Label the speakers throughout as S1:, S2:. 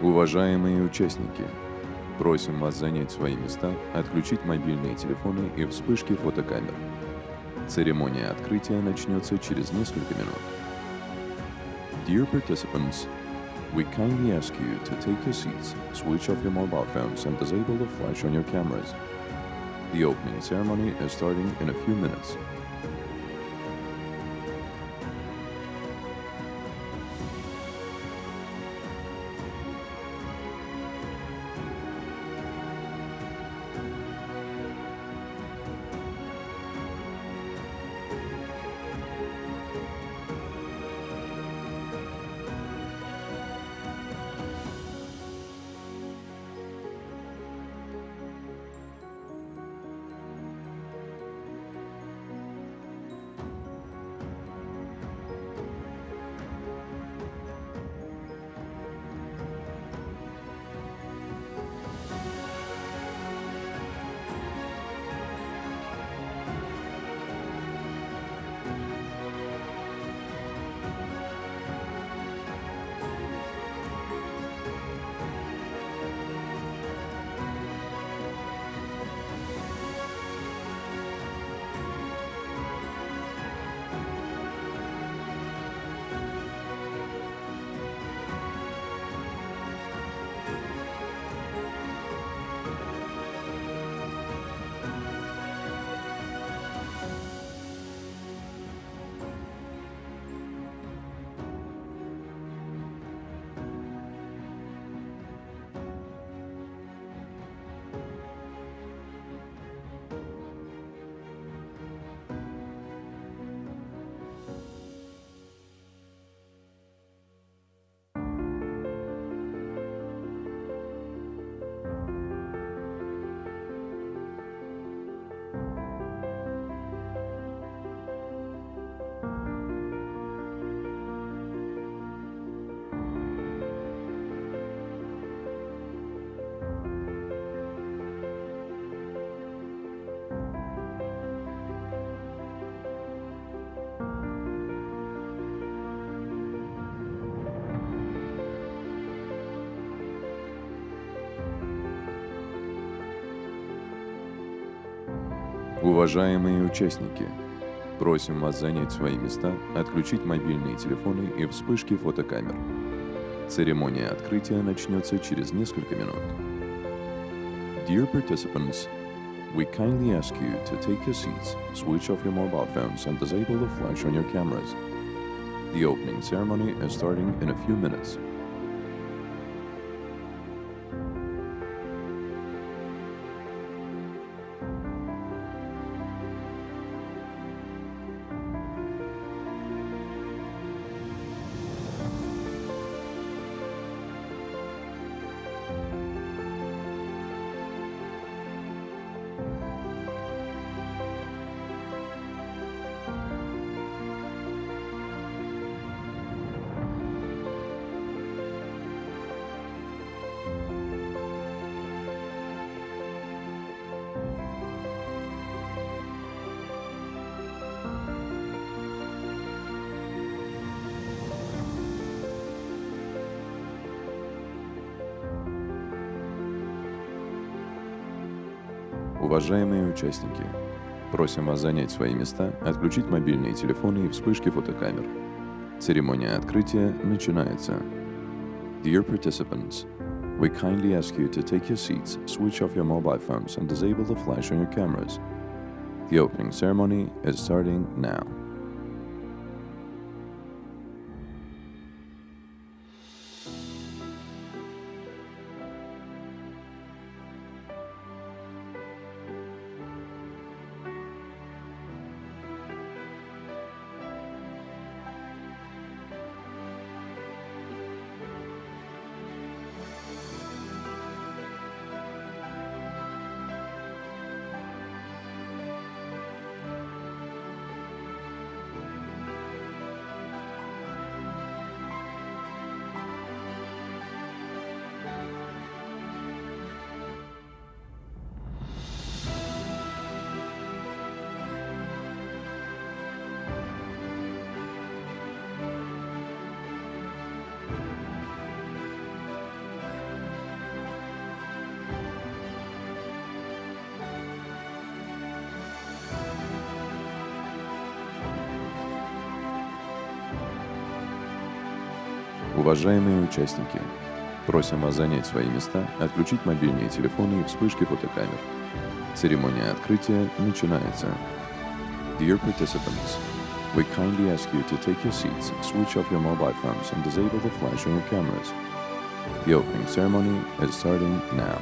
S1: Уважаемые участники, просим вас занять свои места, отключить мобильные телефоны и вспышки фотокамер. Церемония открытия начнется через несколько минут. Dear participants, we kindly ask you to take your seats, switch off your mobile phones and disable the flash on your cameras. The opening ceremony is starting in a few minutes. Уважаемые участники, просим вас занять свои места, отключить мобильные телефоны и вспышки фотокамер. Церемония открытия начнется через несколько минут. Dear participants, we kindly ask you to take your seats, switch off your mobile phones and disable the flash on your cameras. The opening ceremony is starting in a few minutes. Уважаемые участники, просим вас занять свои места, отключить мобильные телефоны и вспышки фотокамер. Церемония открытия начинается. Dear participants, we kindly ask you to take your seats, switch off your mobile phones and disable the flash on your cameras. The opening ceremony is starting now. Уважаемые участники, просим вас занять свои места, отключить мобильные телефоны и вспышки фотокамер. Церемония открытия начинается. Dear participants, we kindly ask you to take your seats, switch off your mobile phones and disable the flash on your cameras. The opening ceremony is starting now.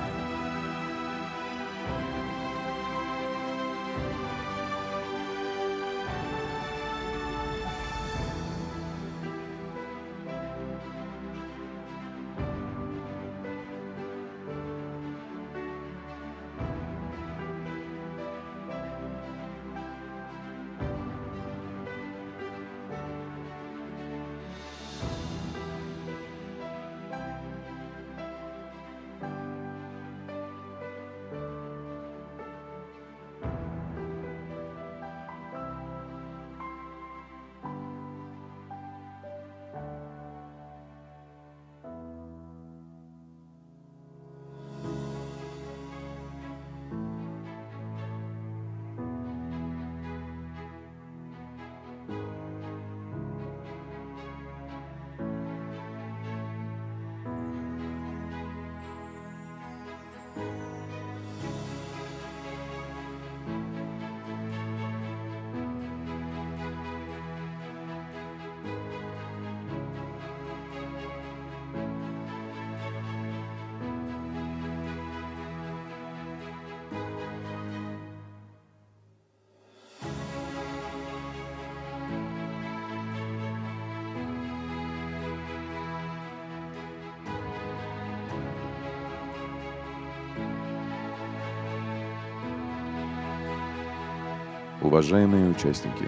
S1: Уважаемые участники,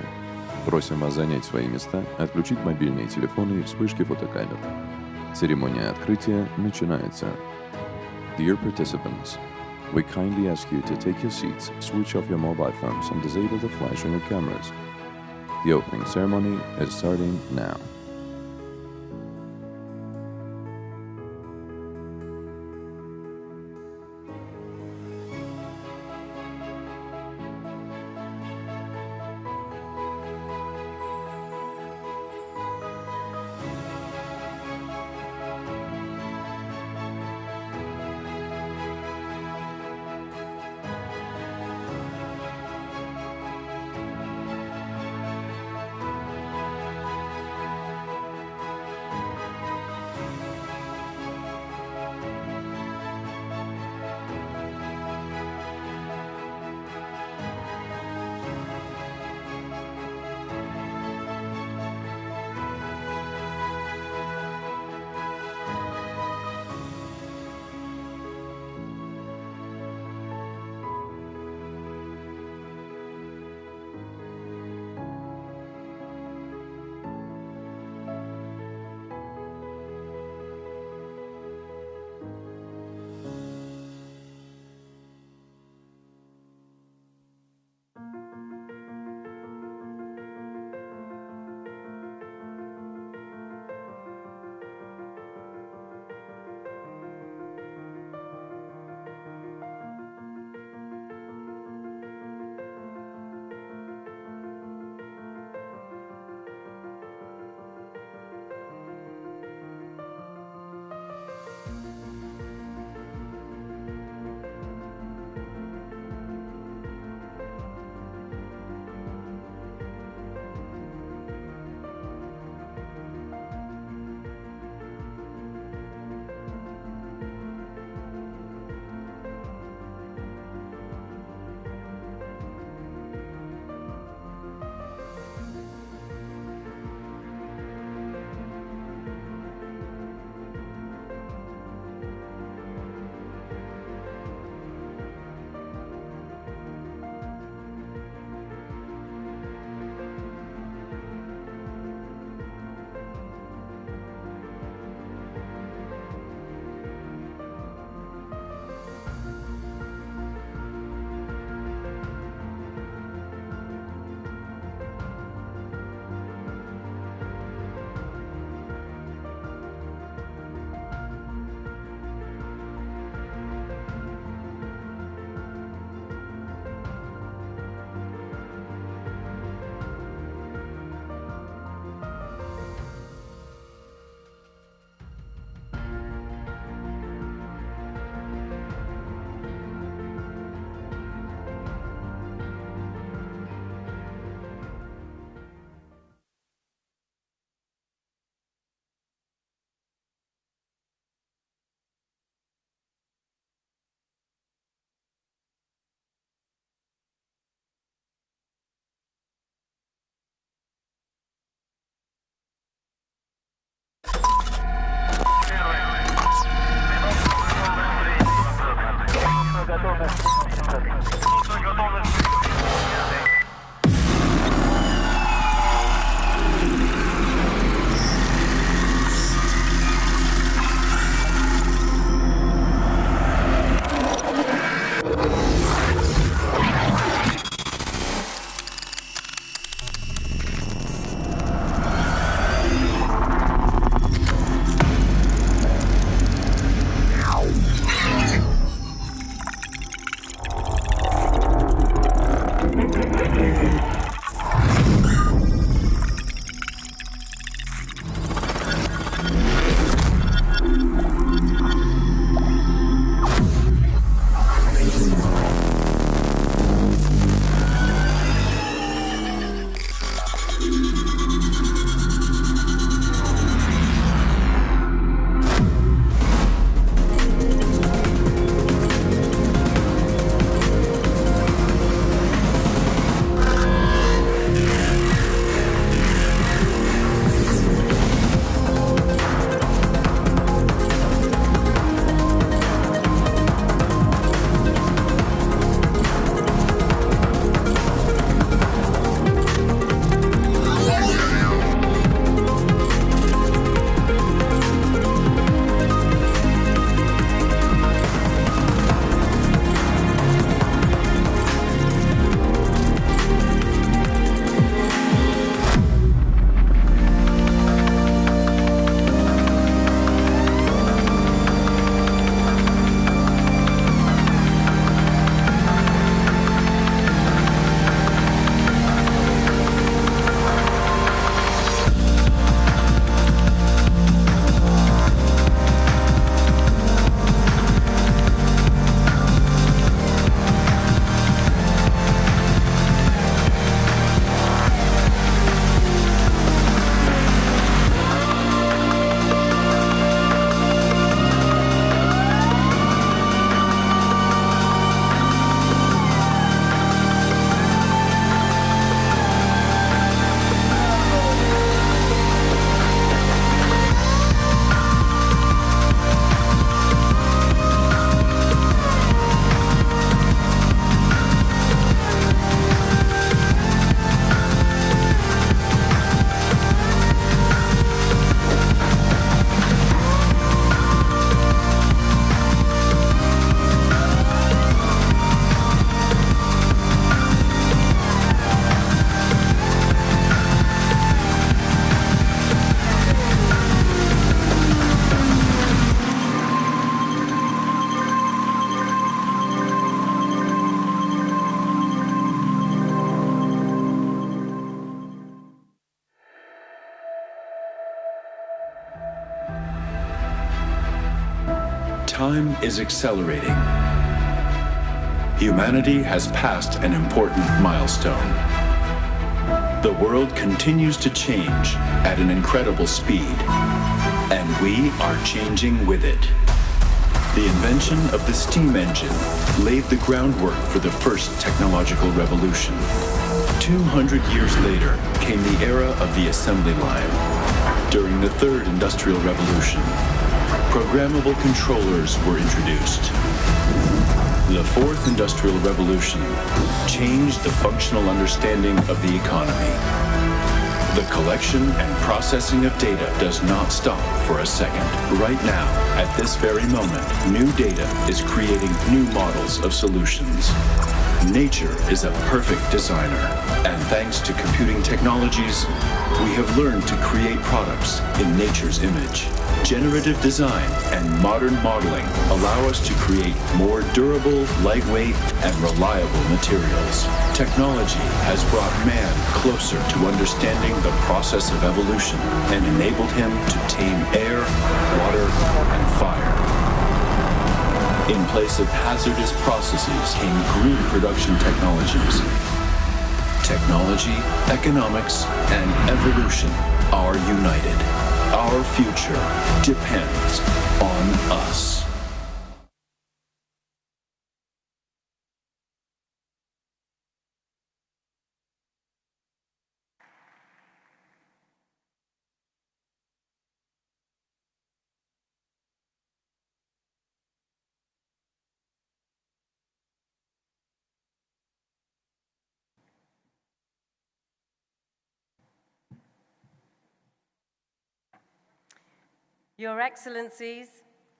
S1: просим вас занять свои места, отключить мобильные телефоны и вспышки фотокамер. Церемония открытия начинается. Dear participants, we kindly ask you to take your seats, switch off your mobile phones and disable the flash on your cameras. The opening ceremony is starting now.
S2: Time is accelerating. Humanity has passed an important milestone. The world continues to change at an incredible speed, and we are changing with it. The invention of the steam engine laid the groundwork for the first technological revolution. 200 years later came the era of the assembly line. During the third industrial revolution, programmable controllers were introduced. The fourth industrial revolution changed the functional understanding of the economy. The collection and processing of data does not stop for a second. Right now, at this very moment, new data is creating new models of solutions. Nature is a perfect designer, and thanks to computing technologies, we have learned to create products in nature's image. Generative design and modern modeling allow us to create more durable, lightweight, and reliable materials. Technology has brought man closer to understanding the process of evolution and enabled him to tame air, water, and fire. In place of hazardous processes came green production technologies. Technology, economics, and evolution are united. Our future depends on us.
S3: Your Excellencies,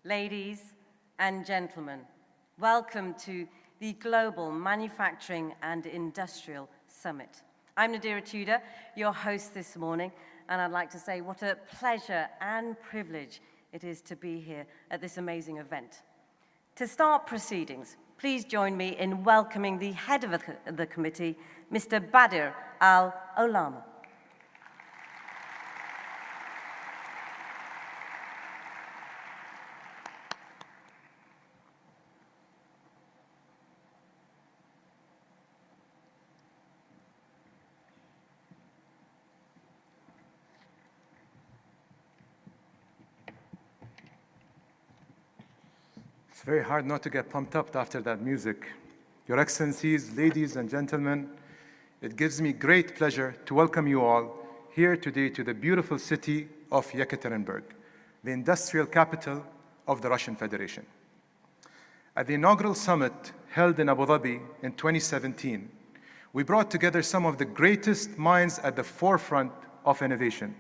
S3: ladies and gentlemen, welcome to the Global Manufacturing and Industrial Summit. I'm Nadira Tudor, your host this morning, and I'd like to say what a pleasure and privilege it is to be here at this amazing event. To start proceedings, please join me in welcoming the head of the committee, Mr. Badr Al-Olama.
S4: It's very hard not to get pumped up after that music. Your Excellencies, ladies and gentlemen, it gives me great pleasure to welcome you all here today to the beautiful city of Yekaterinburg, the industrial capital of the Russian Federation. At the inaugural summit held in Abu Dhabi in 2017, we brought together some of the greatest minds at the forefront of innovation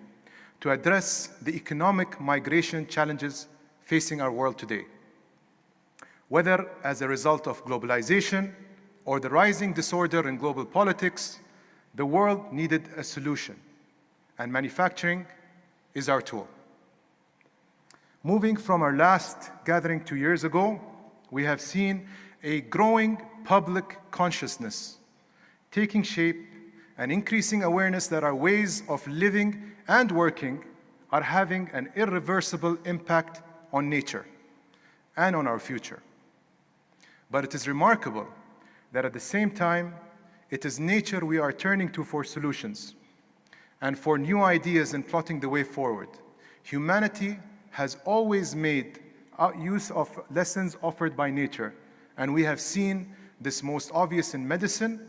S4: to address the economic migration challenges facing our world today. Whether as a result of globalization or the rising disorder in global politics, the world needed a solution, and manufacturing is our tool. Moving from our last gathering 2 years ago, we have seen a growing public consciousness taking shape and increasing awareness that our ways of living and working are having an irreversible impact on nature and on our future. But it is remarkable that at the same time, it is nature we are turning to for solutions and for new ideas in plotting the way forward. Humanity has always made use of lessons offered by nature, and we have seen this most obvious in medicine,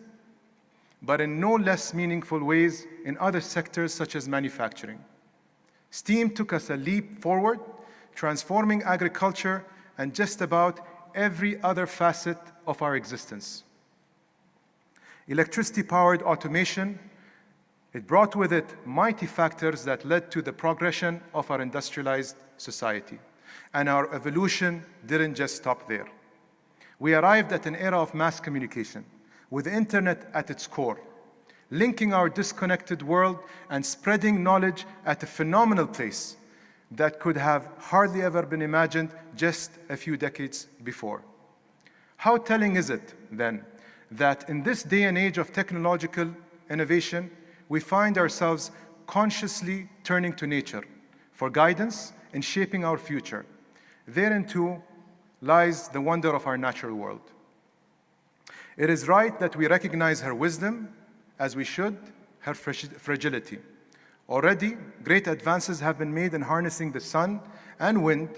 S4: but in no less meaningful ways in other sectors such as manufacturing. Steam took us a leap forward, transforming agriculture and just about every other facet of our existence. Electricity-powered automation, it brought with it mighty factors that led to the progression of our industrialized society. And our evolution didn't just stop there. We arrived at an era of mass communication, with the internet at its core, linking our disconnected world and spreading knowledge at a phenomenal pace that could have hardly ever been imagined just a few decades before. How telling is it, then, that in this day and age of technological innovation, we find ourselves consciously turning to nature for guidance in shaping our future. Therein too, lies the wonder of our natural world. It is right that we recognize her wisdom, as we should, her fragility. Already, great advances have been made in harnessing the sun and wind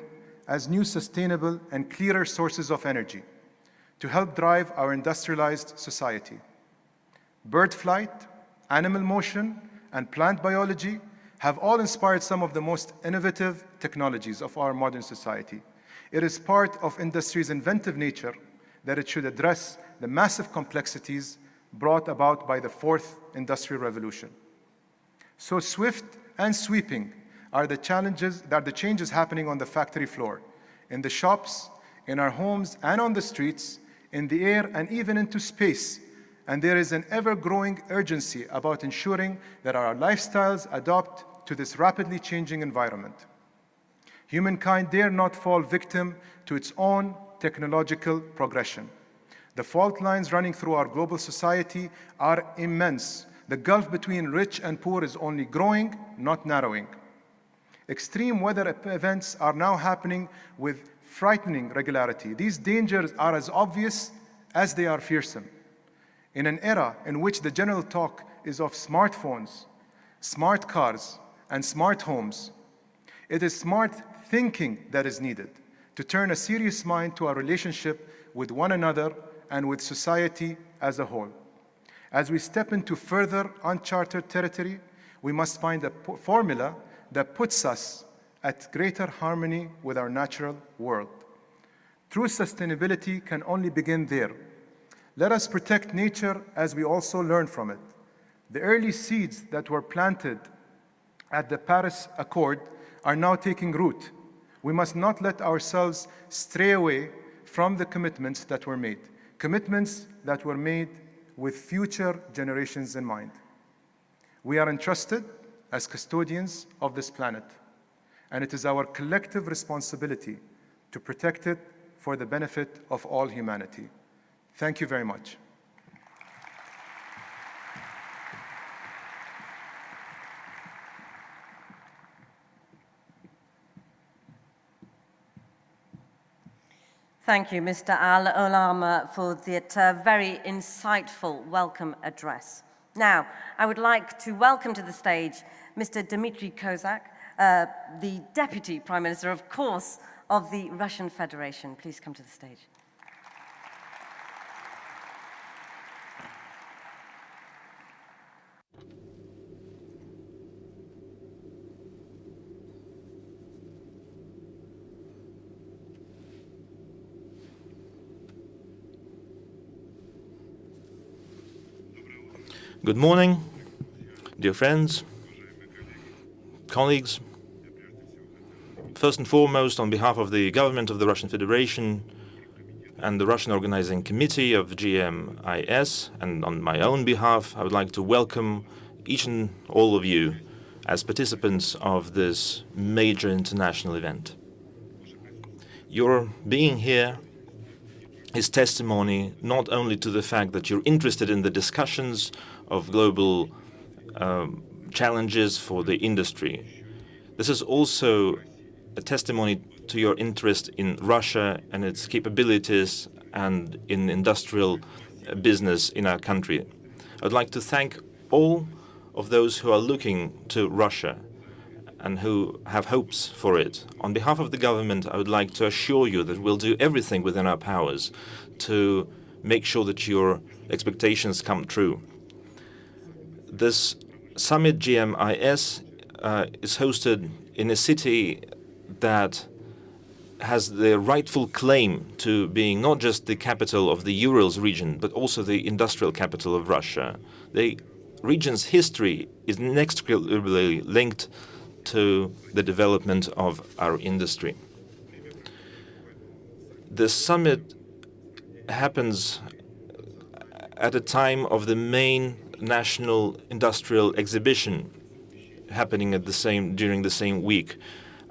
S4: as new sustainable and clearer sources of energy to help drive our industrialized society. Bird flight, animal motion, and plant biology have all inspired some of the most innovative technologies of our modern society. It is part of industry's inventive nature that it should address the massive complexities brought about by the fourth industrial revolution. So swift and sweeping are the changes happening on the factory floor, in the shops, in our homes, and on the streets, in the air, and even into space. And there is an ever-growing urgency about ensuring that our lifestyles adapt to this rapidly changing environment. Humankind dare not fall victim to its own technological progression. The fault lines running through our global society are immense. The gulf between rich and poor is only growing, not narrowing. Extreme weather events are now happening with frightening regularity. These dangers are as obvious as they are fearsome. In an era in which the general talk is of smartphones, smart cars, and smart homes, it is smart thinking that is needed to turn a serious mind to our relationship with one another and with society as a whole. As we step into further uncharted territory, we must find a formula that puts us at greater harmony with our natural world. True sustainability can only begin there. Let us protect nature as we also learn from it. The early seeds that were planted at the Paris Accord are now taking root. We must not let ourselves stray away from the commitments that were made with future generations in mind. We are entrusted as custodians of this planet, and it is our collective responsibility to protect it for the benefit of all humanity. Thank you very much.
S3: Thank you, Mr. Al-Olama, for that very insightful welcome address. Now, I would like to welcome to the stage Mr. Dmitry Kozak, the Deputy Prime Minister, of course, of the Russian Federation. Please come to the stage.
S5: Good morning, dear friends, colleagues. First and foremost, on behalf of the government of the Russian Federation and the Russian Organizing Committee of GMIS, and on my own behalf, I would like to welcome each and all of you as participants of this major international event. Your being here is testimony not only to the fact that you're interested in the discussions of global challenges for the industry. This is also a testimony to your interest in Russia and its capabilities and in industrial business in our country. I'd like to thank all of those who are looking to Russia and who have hopes for it. On behalf of the government, I would like to assure you that we'll do everything within our powers to make sure that your expectations come true. This summit, GMIS, is hosted in a city that has the rightful claim to being not just the capital of the Urals region, but also the industrial capital of Russia. The region's history is inextricably linked to the development of our industry. The summit happens at a time of the main national industrial exhibition happening during the same week.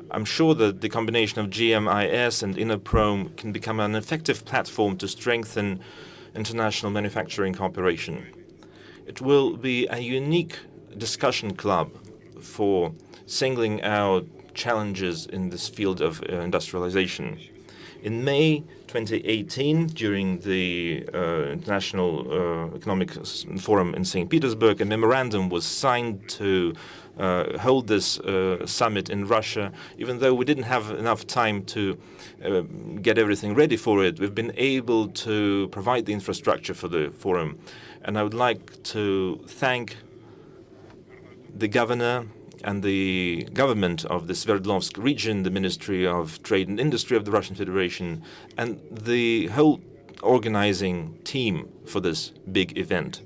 S5: I'm sure that the combination of GMIS and INNOPROM can become an effective platform to strengthen international manufacturing cooperation. It will be a unique discussion club for singling out challenges in this field of industrialization. In May 2018, during the International Economic Forum in St. Petersburg, a memorandum was signed to hold this summit in Russia. Even though we didn't have enough time to get everything ready for it, we've been able to provide the infrastructure for the forum. And I would like to thank the governor and the government of the Sverdlovsk region, the Ministry of Trade and Industry of the Russian Federation, and the whole organizing team for this big event.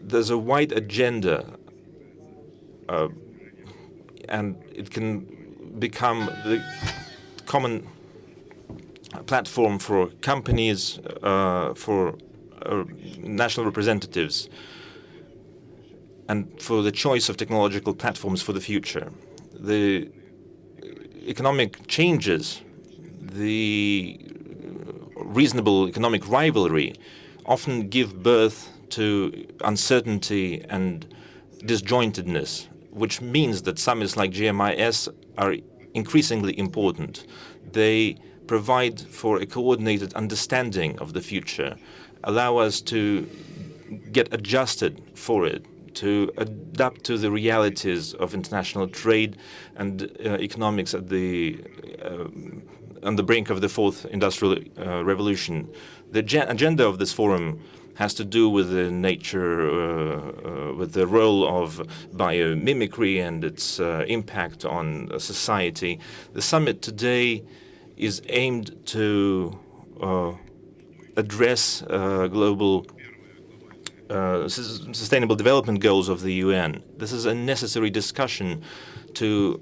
S5: There's a wide agenda, and it can become the common platform for companies, for national representatives, and for the choice of technological platforms for the future. The economic changes, the reasonable economic rivalry often give birth to uncertainty and disjointedness, which means that summits like GMIS are increasingly important. They provide for a coordinated understanding of the future, allow us to get adjusted for it, to adapt to the realities of international trade and economics at on the brink of the fourth industrial revolution. The agenda of this forum has to do with the nature, with the role of biomimicry and its impact on society. The summit today is aimed to address global Sustainable Development Goals of the UN. This is a necessary discussion to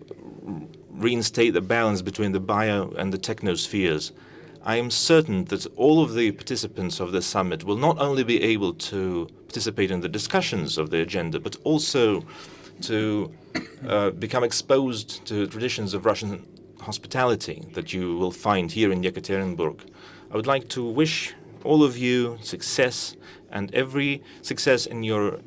S5: reinstate the balance between the bio and the technospheres. I am certain that all of the participants of the summit will not only be able to participate in the discussions of the agenda, but also to become exposed to traditions of Russian hospitality that you will find here in Yekaterinburg. I would like to wish all of you success and every success in your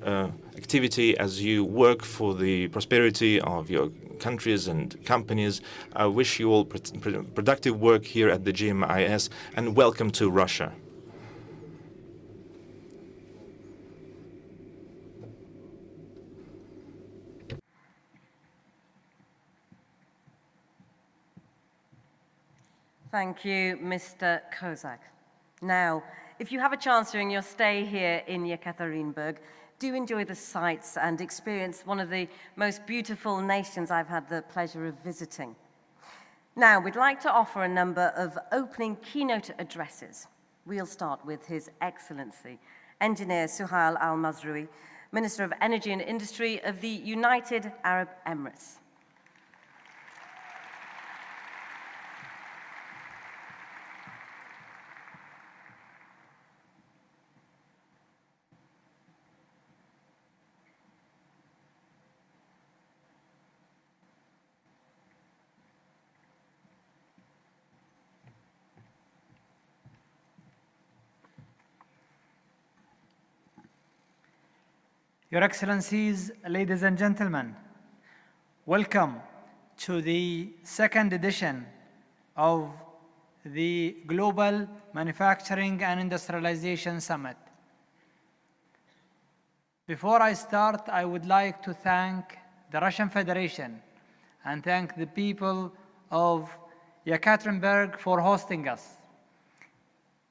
S5: activity as you work for the prosperity of your countries and companies. I wish you all productive work here at the GMIS, and welcome to Russia.
S3: Thank you, Mr. Kozak. Now, if you have a chance during your stay here in Yekaterinburg, do enjoy the sights and experience one of the most beautiful nations I've had the pleasure of visiting. Now, we'd like to offer a number of opening keynote addresses. We'll start with His Excellency, Engineer Suhail Al-Mazrui, Minister of Energy and Industry of the United Arab Emirates.
S6: Your Excellencies, ladies and gentlemen, welcome to the second edition of the Global Manufacturing and Industrialization Summit. Before I start, I would like to thank the Russian Federation and thank the people of Yekaterinburg for hosting us.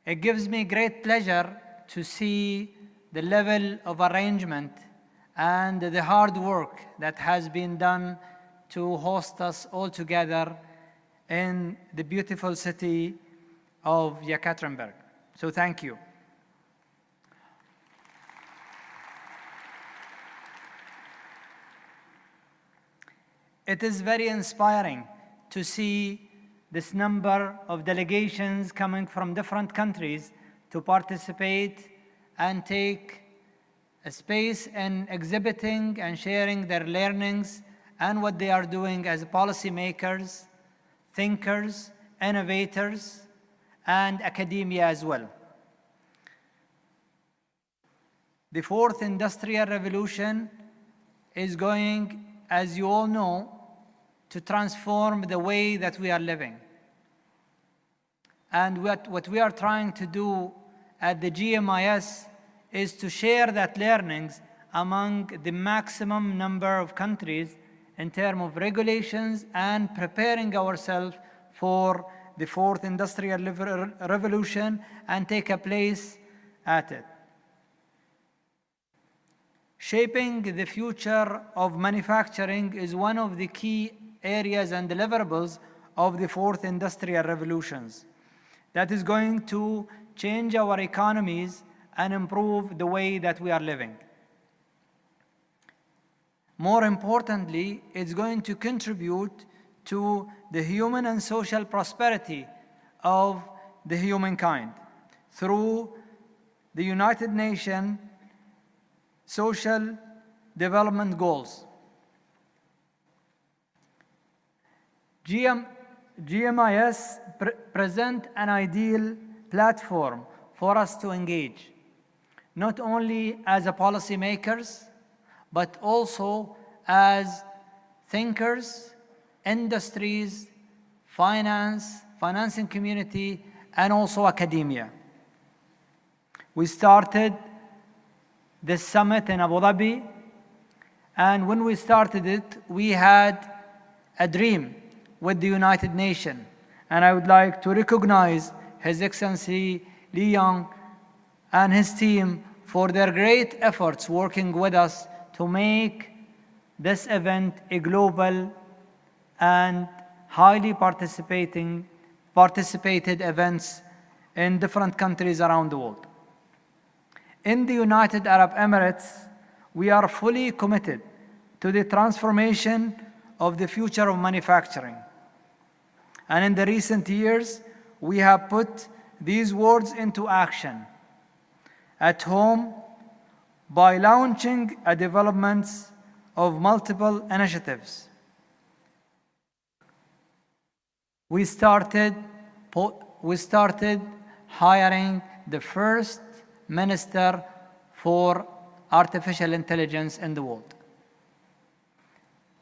S6: It gives me great pleasure to see the level of arrangement and the hard work that has been done to host us all together in the beautiful city of Yekaterinburg. So thank you. It is very inspiring to see this number of delegations coming from different countries to participate and take a space in exhibiting and sharing their learnings and what they are doing as policymakers, thinkers, innovators, and academia as well. The fourth industrial revolution is going, as you all know, to transform the way that we are living. And what we are trying to do at the GMIS is to share that learnings among the maximum number of countries in terms of regulations and preparing ourselves for the fourth industrial revolution and take a place at it. Shaping the future of manufacturing is one of the key areas and deliverables of the fourth industrial revolutions that is going to change our economies and improve the way that we are living. More importantly, it's going to contribute to the human and social prosperity of the humankind through the United Nations Social Development Goals. GMIS present an ideal platform for us to engage, not only as a policymakers, but also as thinkers, industries, financing community, and also academia. We started this summit in Abu Dhabi, and when we started it, we had a dream with the United Nations. And I would like to recognize His Excellency Li Yang and his team for their great efforts working with us to make this event a global and highly participated events in different countries around the world. In the United Arab Emirates, we are fully committed to the transformation of the future of manufacturing. And in the recent years, we have put these words into action at home by launching a development of multiple initiatives. We started hiring the first minister for artificial intelligence in the world.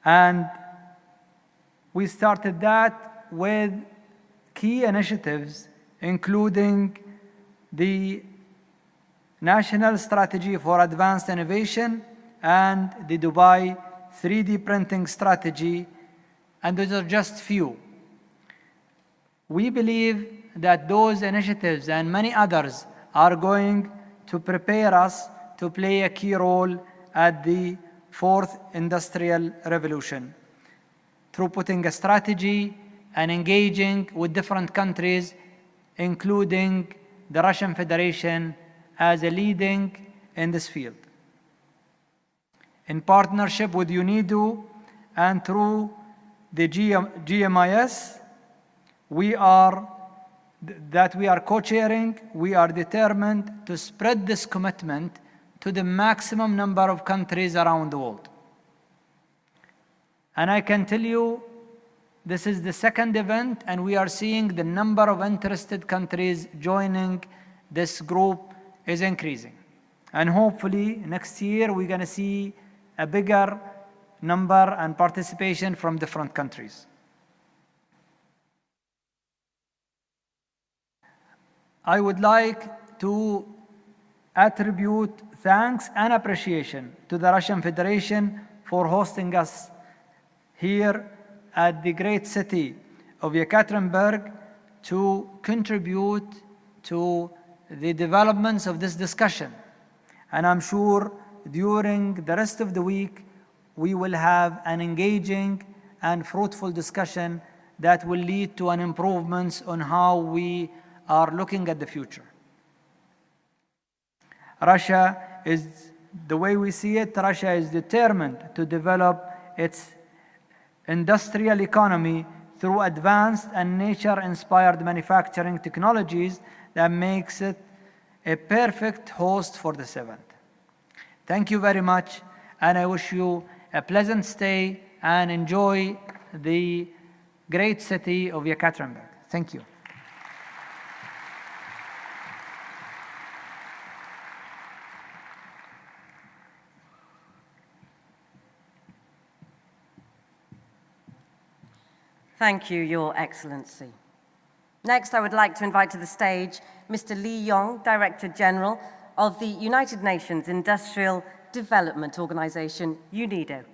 S6: And we started that with key initiatives, including the National Strategy for Advanced Innovation and the Dubai 3D printing strategy, and those are just few. We believe that those initiatives and many others are going to prepare us to play a key role at the fourth industrial revolution through putting a strategy and engaging with different countries, including the Russian Federation as a leading in this field. In partnership with UNIDO and through the GMIS, we are co-chairing, we are determined to spread this commitment to the maximum number of countries around the world. And I can tell you, this is the second event, and we are seeing the number of interested countries joining this group is increasing. And hopefully next year we're going to see a bigger number and participation from different countries. I would like to attribute thanks and appreciation to the Russian Federation for hosting us here at the great city of Yekaterinburg to contribute to the developments of this discussion. And I'm sure during the rest of the week, we will have an engaging and fruitful discussion that will lead to an improvements on how we are looking at the future. Russia is, the way we see it, Russia is determined to develop its industrial economy through advanced and nature-inspired manufacturing technologies that makes it a perfect host for this event. Thank you very much, and I wish you a pleasant stay and enjoy the great city of Yekaterinburg. Thank you.
S3: Thank you, Your Excellency. Next, I would like to invite to the stage Mr. Lee Yong, Director General of the United Nations Industrial Development Organization, UNIDO.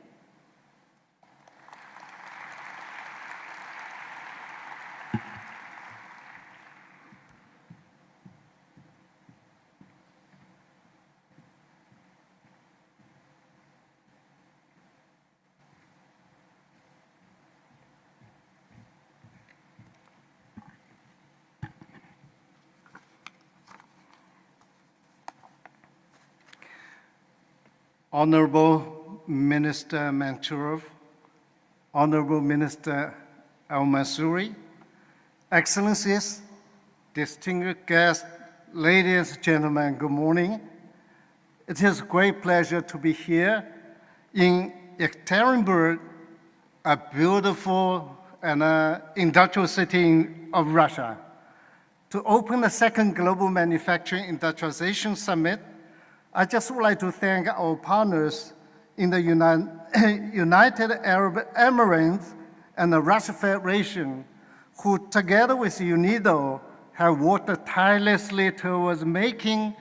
S7: Honorable Minister Mansurov, Honorable Minister Al-Mansouri, Excellencies, distinguished guests, ladies and gentlemen, good morning. It is a great pleasure to be here in Ekaterinburg, a beautiful and industrial city of Russia, to open the second Global Manufacturing Industrialization Summit. I just would like to thank our partners in the United Arab Emirates and the Russian Federation, who together with UNIDO have worked tirelessly towards making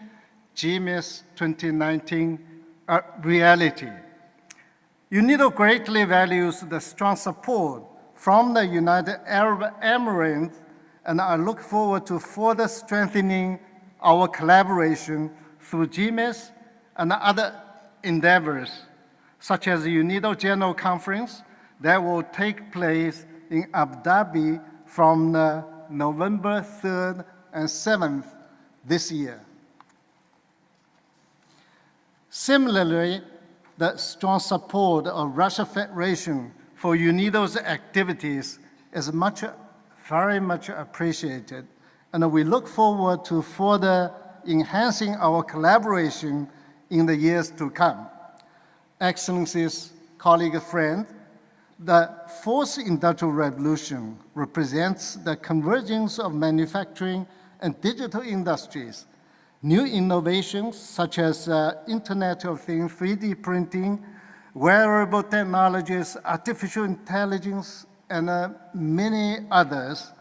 S7: GMIS 2019 a reality. UNIDO greatly values the strong support from the United Arab Emirates, and I look forward to further strengthening our collaboration through GMIS and other endeavors, such as the UNIDO General Conference that will take place in Abu Dhabi from November 3rd and 7th this year. Similarly, the strong support of Russia Federation for UNIDO's activities is very much appreciated, and we look forward to further enhancing our collaboration in the years to come. Excellencies, colleague, friends, the fourth industrial revolution represents the convergence of manufacturing and digital industries. New innovations such as Internet of Things, 3D printing, wearable technologies, artificial intelligence, and many others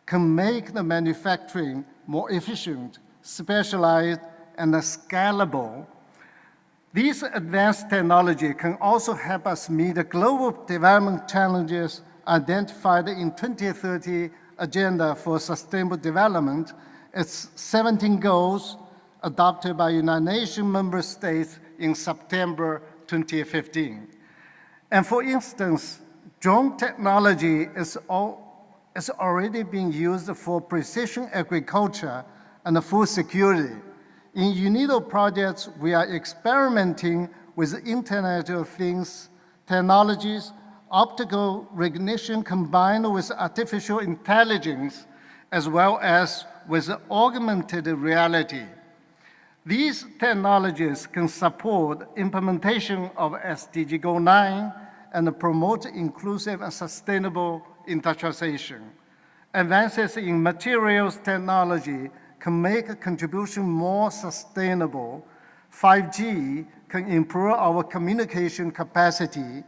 S7: can make the manufacturing more efficient, specialized, and scalable. These advanced technology can also help us meet the global development challenges identified in 2030 Agenda for Sustainable Development, its 17 goals adopted by United Nations member states in September 2015. And for instance, drone technology is already being used for precision agriculture and food security. In UNIDO projects, we are experimenting with Internet of Things technologies, optical recognition combined with artificial intelligence, as well as with augmented reality. These technologies can support implementation of SDG Goal 9 and promote inclusive and sustainable industrialization. Advances in materials technology can make a contribution more sustainable. 5G can improve our communication capacity,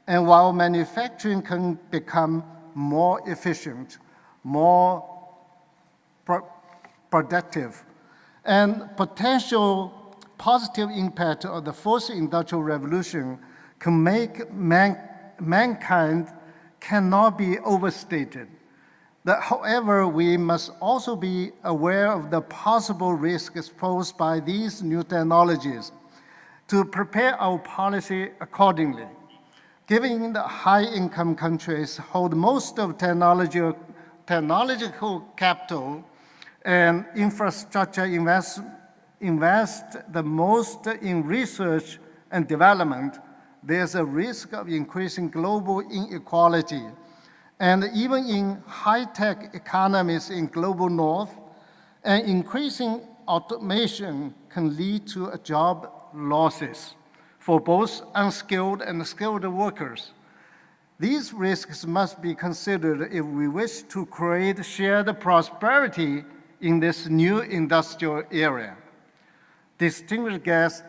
S7: and while manufacturing can become more efficient, more productive, and potential positive impact of the fourth industrial revolution can make mankind cannot be overstated. However, we must also be aware of the possible risks posed by these new technologies to prepare our policy accordingly. Given the high-income countries hold most of technological capital and infrastructure invest the most in research and development, there's a risk of increasing global inequality. And even in high-tech economies in global north, an increasing automation can lead to job losses for both unskilled and skilled workers. These risks must be considered if we wish to create shared prosperity in this new industrial area. Distinguished guests,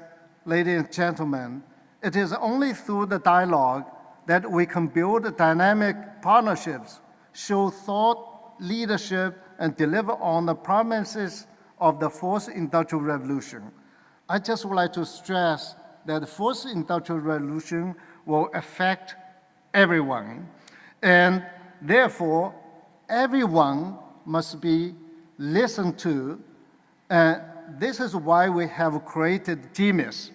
S7: ladies and gentlemen, it is only through the dialogue that we can build dynamic partnerships, show thought leadership, and deliver on the promises of the fourth industrial revolution. I just would like to stress that the fourth industrial revolution will affect everyone, and therefore everyone must be listened to. This is why we have created GMIS.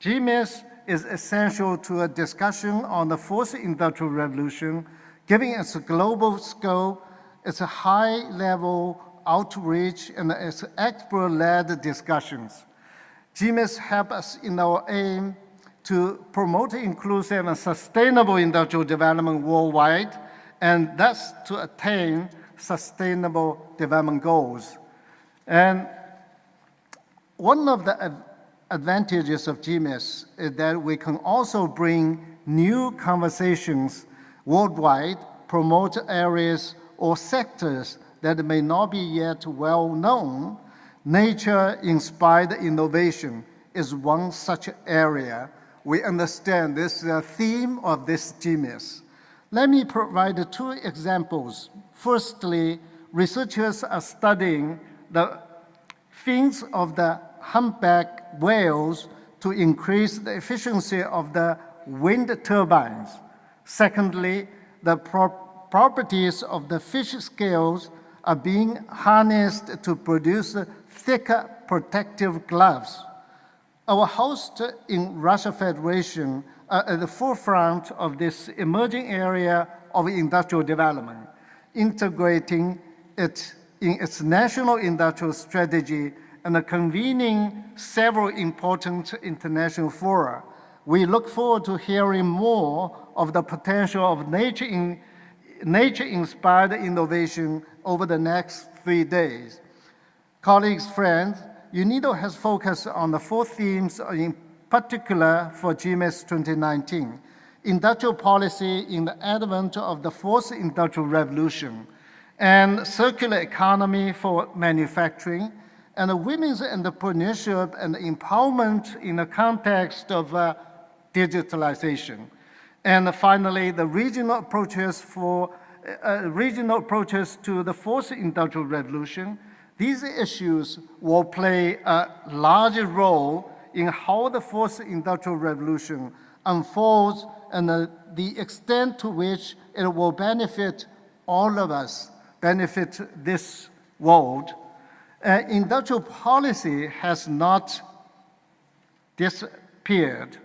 S7: GMIS is essential to a discussion on the fourth industrial revolution, giving its global scope, its high-level outreach, and its expert-led discussions. GMIS helps us in our aim to promote inclusive and sustainable industrial development worldwide, and thus to attain sustainable development goals. And one of the advantages of GMIS is that we can also bring new conversations worldwide, promote areas or sectors that may not be yet well known. Nature-inspired innovation is one such area. We understand this is a theme of this GMIS. Let me provide two examples. Firstly, researchers are studying the fins of the humpback whales to increase the efficiency of the wind turbines. Secondly, the properties of the fish scales are being harnessed to produce thicker protective gloves. Our hosts in Russia Federation are at the forefront of this emerging area of industrial development, integrating it in its national industrial strategy and convening several important international fora. We look forward to hearing more of the potential of nature-inspired innovation over the next 3 days. Colleagues, friends, UNIDO has focused on the 4 themes in particular for GMIS 2019. Industrial policy in the advent of the fourth industrial revolution, and circular economy for manufacturing, and women's entrepreneurship and empowerment in the context of digitalization. And finally, the regional approaches to the fourth industrial revolution. These issues will play a larger role in how the fourth industrial revolution unfolds and the extent to which it will benefit all of us, benefit this world. Industrial policy has not disappeared.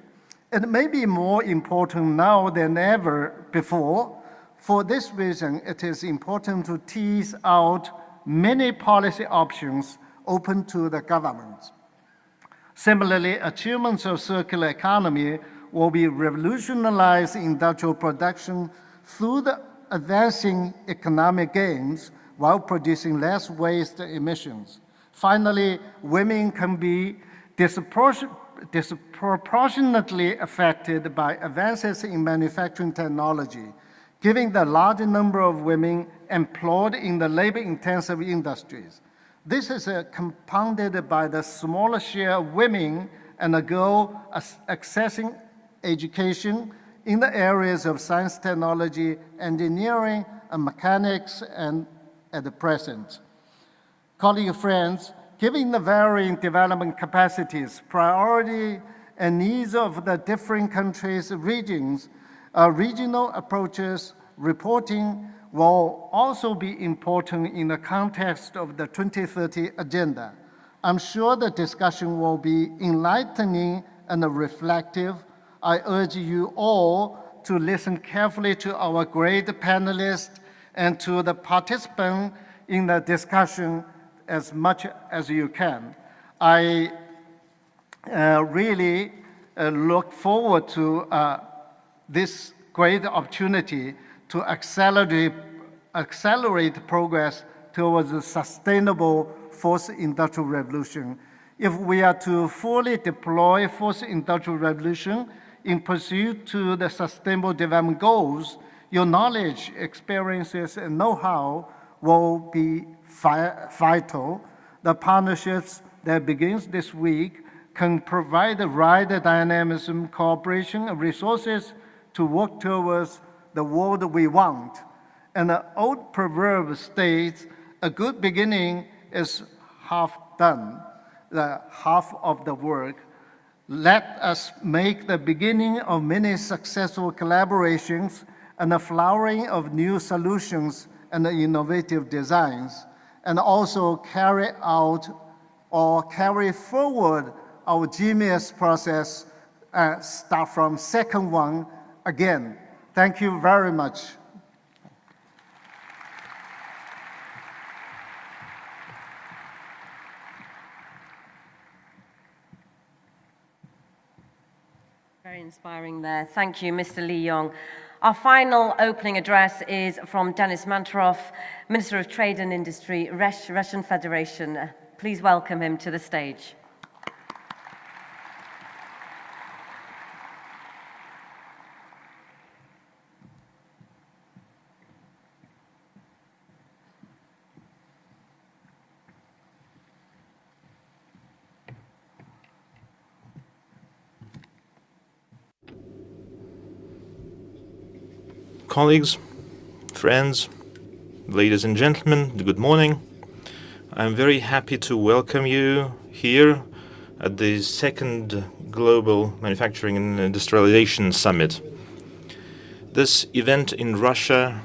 S7: It may be more important now than ever before. For this reason, it is important to tease out many policy options open to the government. Similarly, achievements of circular economy will be revolutionize industrial production through the advancing economic gains while producing less waste emissions. Finally, women can be disproportionately affected by advances in manufacturing technology, given the large number of women employed in the labor-intensive industries. This is compounded by the smaller share of women and girls accessing education in the areas of science, technology, engineering, and mechanics, and at the present. Colleague friends, given the varying development capacities, priority, and needs of the different countries, regions, regional approaches, reporting will also be important in the context of the 2030 agenda. I'm sure the discussion will be enlightening and reflective. I urge you all to listen carefully to our great panelists and to the participants in the discussion as much as you can. I really look forward to this great opportunity to accelerate progress towards a sustainable fourth industrial revolution. If we are to fully deploy fourth industrial revolution in pursuit to the sustainable development goals, your knowledge, experiences, and know-how will be vital. The partnerships that begins this week can provide the right dynamism, cooperation, and resources to work towards the world we want. And the old proverb states, A good beginning is half done, the half of the work. Let us make the beginning of many successful collaborations and the flowering of new solutions and innovative designs, and also carry out or carry forward our GMIS process, start from second one again. Thank you very much.
S3: Very inspiring there. Thank you, Mr. Lee Yong. Our final opening address is from Denis Manturov, Minister of Trade and Industry, Russian Federation. Please welcome him to the stage.
S5: Colleagues, friends, ladies and gentlemen, good morning. I'm very happy to welcome you here at the second Global Manufacturing and Industrialization Summit. This event in Russia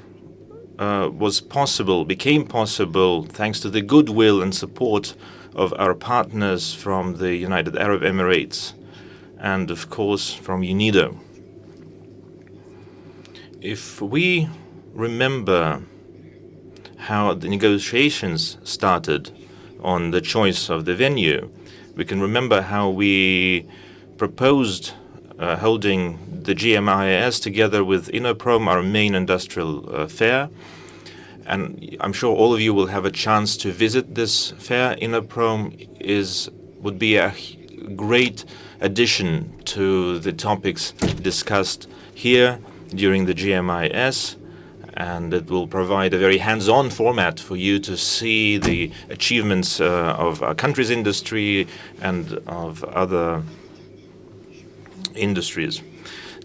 S5: became possible thanks to the goodwill and support of our partners from the United Arab Emirates and, of course, from UNIDO. If we remember how the negotiations started on the choice of the venue, we can remember how we proposed holding the GMIS together with Inoprom, our main industrial fair. And I'm sure all of you will have a chance to visit this fair. Inoprom would be a great addition to the topics discussed here during the GMIS, and it will provide a very hands-on format for you to see the achievements of our country's industry and of other industries.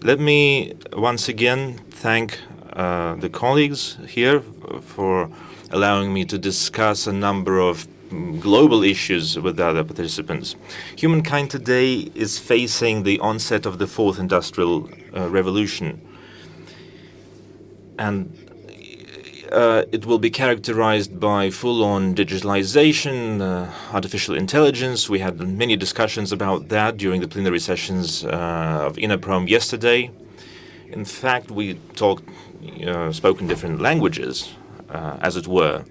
S5: Let me once again thank the colleagues here for allowing me to discuss a number of global issues with other participants. Humankind today is facing the onset of the fourth industrial revolution. And it will be characterized by full-on digitalization, artificial intelligence. We had many discussions about that during the plenary sessions of Inoprom yesterday. In fact, we spoke in different languages, as it were.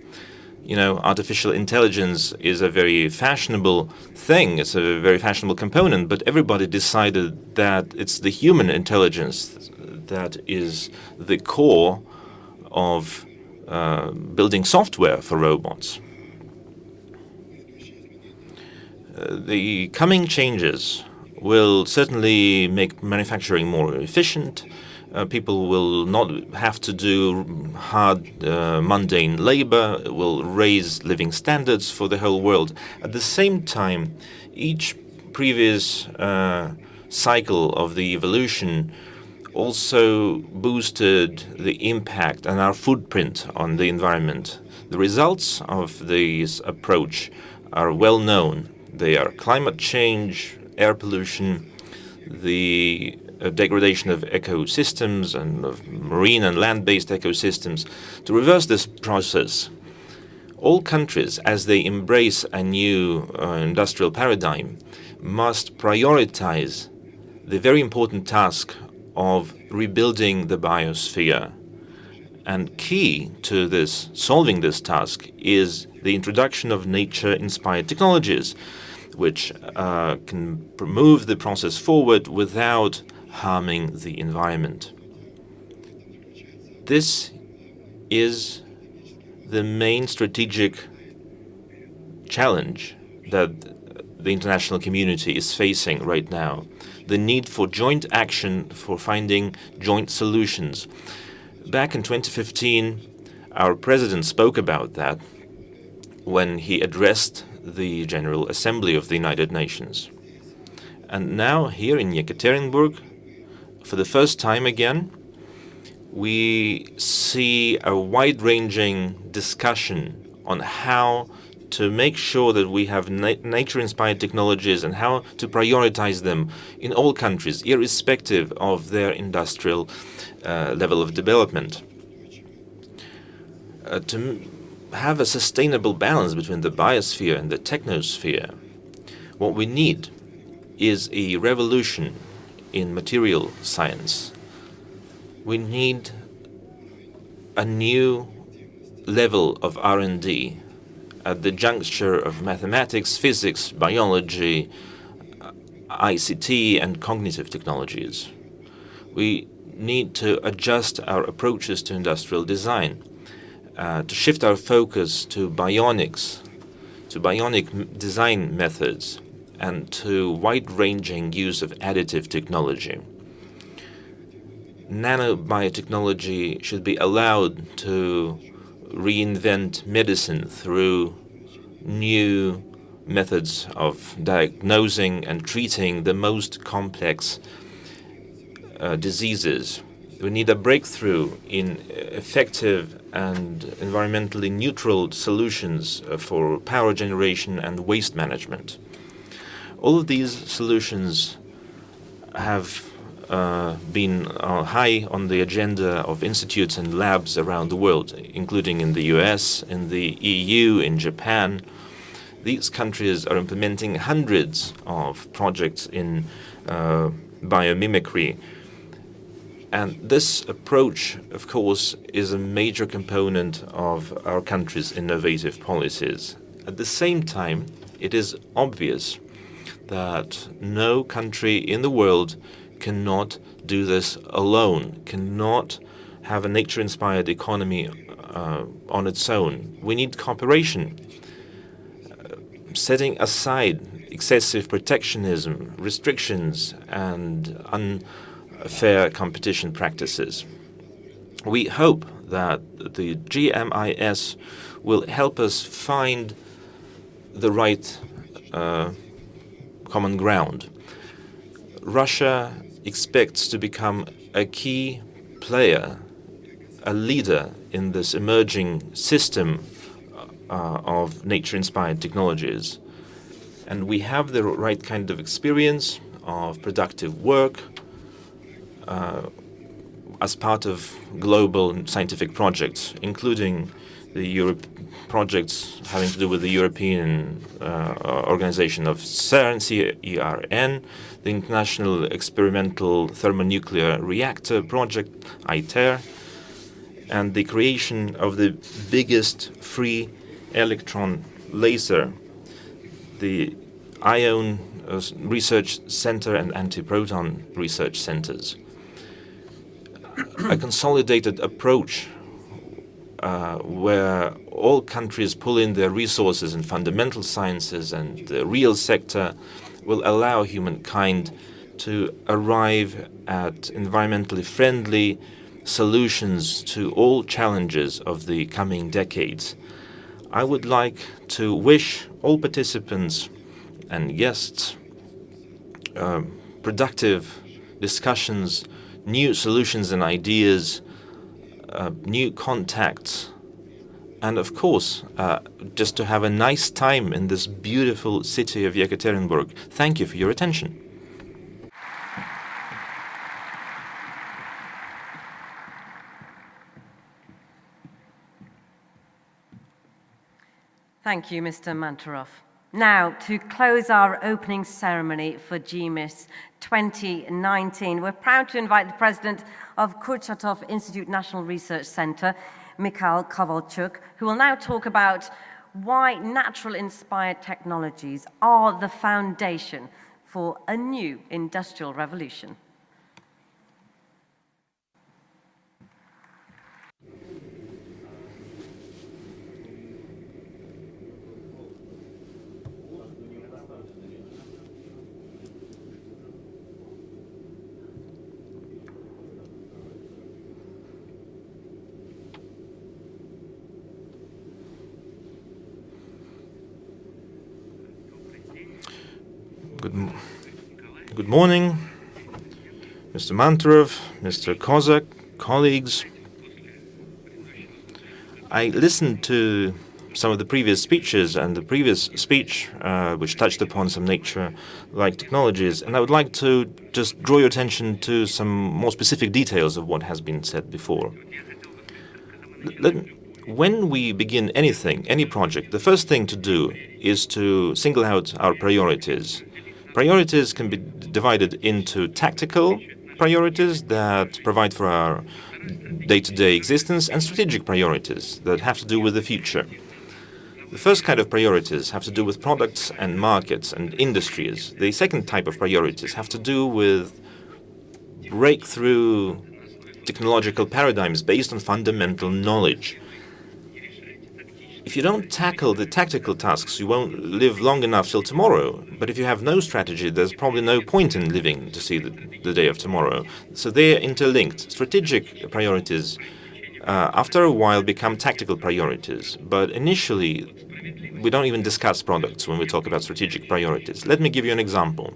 S5: You know, artificial intelligence is a very fashionable thing. It's a very fashionable component, but everybody decided that it's the human intelligence that is the core of building software for robots. The coming changes will certainly make manufacturing more efficient. People will not have to do hard, mundane labor. It will raise living standards for the whole world. At the same time, each previous cycle of the evolution also boosted the impact and our footprint on the environment. The results of this approach are well known. They are climate change, air pollution, the degradation of ecosystems and of marine and land-based ecosystems. To reverse this process, all countries, as they embrace a new industrial paradigm, must prioritize the very important task of rebuilding the biosphere. And key to this, solving this task, is the introduction of nature-inspired technologies, which can move the process forward without harming the environment. This is the main strategic challenge that the international community is facing right now. The need for joint action for finding joint solutions. Back in 2015, our president spoke about that when he addressed the General Assembly of the United Nations. And now, here in Yekaterinburg, for the first time again, we see a wide-ranging discussion on how to make sure that we have nature-inspired technologies and how to prioritize them in all countries, irrespective of their industrial level of development. To have a sustainable balance between the biosphere and the technosphere, what we need is a revolution in material science. We need a new level of R&D at the juncture of mathematics, physics, biology, ICT, and cognitive technologies. We need to adjust our approaches to industrial design, to shift our focus to bionics, to bionic design methods, and to wide-ranging use of additive technology. Nanobiotechnology should be allowed to reinvent medicine through new methods of diagnosing and treating the most complex diseases. We need a breakthrough in effective and environmentally neutral solutions for power generation and waste management. All of these solutions have been high on the agenda of institutes and labs around the world, including in the US, in the EU, in Japan. These countries are implementing hundreds of projects in biomimicry. And this approach, of course, is a major component of our country's innovative policies. At the same time, it is obvious that no country in the world cannot do this alone, cannot have a nature-inspired economy on its own. We need cooperation, setting aside excessive protectionism, restrictions, and unfair competition practices. We hope that the GMIS will help us find the right common ground. Russia expects to become a key player, a leader in this emerging system of nature-inspired technologies. And we have the right kind of experience of productive work as part of global scientific projects, including the projects having to do with the European organization of CERN, CERN, the International Experimental Thermonuclear Reactor Project, ITER, and the creation of the biggest free electron laser, the Ion Research Center and Antiproton Research Centers. A consolidated approach where all countries pull in their resources in fundamental sciences and the real sector will allow humankind to arrive at environmentally friendly solutions to all challenges of the coming decades. I would like to wish all participants and guests productive discussions, new solutions and ideas, new contacts, and of course, just to have a nice time in this beautiful city of Yekaterinburg. Thank you for your attention.
S3: Thank you, Mr. Manturov. Now, to close our opening ceremony for GMIS 2019, we're proud to invite the president of Kurchatov Institute National Research Center, Mikhail Kovalchuk, who will now talk about why natural-inspired technologies are the foundation for a new industrial revolution.
S5: Good morning, Mr. Manturov, Mr. Kozak, colleagues. I listened to some of the previous speeches and the previous speech, which touched upon some nature-like technologies, and I would like to just draw your attention to some more specific details of what has been said before. When we begin anything, any project, the first thing to do is to single out our priorities. Priorities can be divided into tactical priorities that provide for our day-to-day existence and strategic priorities that have to do with the future. The first kind of priorities have to do with products and markets and industries. The second type of priorities have to do with breakthrough technological paradigms based on fundamental knowledge. If you don't tackle the tactical tasks, you won't live long enough till tomorrow. But if you have no strategy, there's probably no point in living to see the day of tomorrow. So they're interlinked. Strategic priorities, after a while, become tactical priorities. But initially, we don't even discuss products when we talk about strategic priorities. Let me give you an example.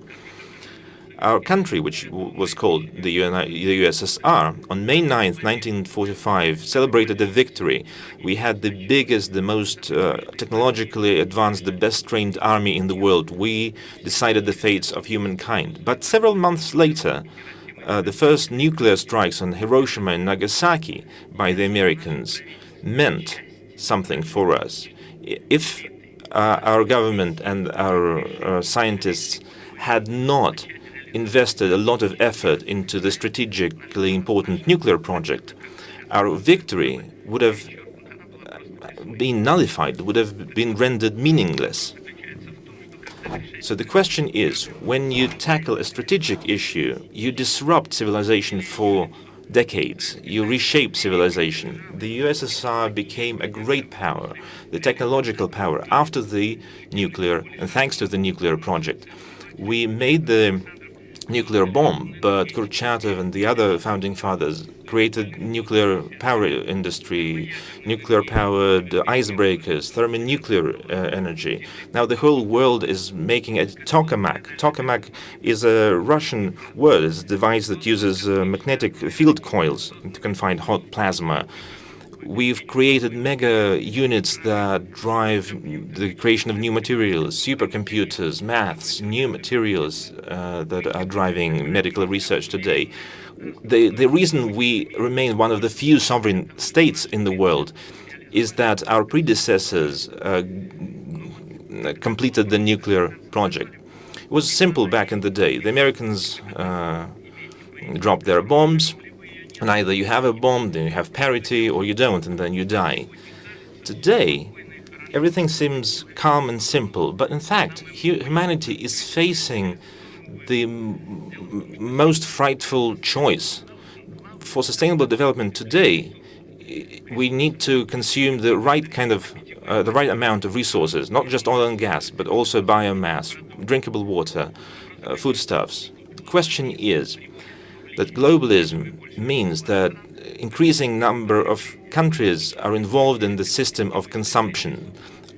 S5: Our country, which was called the USSR, on May 9th, 1945, celebrated a victory. We had the biggest, the most technologically advanced, the best-trained army in the world. We decided the fates of humankind. But several months later, the first nuclear strikes on Hiroshima and Nagasaki by the Americans meant something for us. If our government and our scientists had not invested a lot of effort into the strategically important nuclear project, our victory would have been nullified, would have been rendered meaningless. So the question is, when you tackle a strategic issue, you disrupt civilization for decades. You reshape civilization. The USSR became a great power, the technological power, after the nuclear, and thanks to the nuclear project. We made the nuclear bomb, but Kurchatov and the other founding fathers created nuclear power industry, nuclear-powered icebreakers, thermonuclear energy. Now the whole world is making a tokamak. Tokamak is a Russian word. It's a device that uses magnetic field coils to confine hot plasma. We've created mega units that drive the creation of new materials, supercomputers, maths, new materials that are driving medical research today. The reason we remain one of the few sovereign states in the world is that our predecessors completed the nuclear project. It was simple back in the day. The Americans dropped their bombs, and either you have a bomb, then you have parity, or you don't, and then you die. Today, everything seems calm and simple, but in fact, humanity is facing the most frightful choice. For sustainable development today, we need to consume the right kind of, the right amount of resources, not just oil and gas, but also biomass, drinkable water, foodstuffs. The question is that globalism means that increasing number of countries are involved in the system of consumption,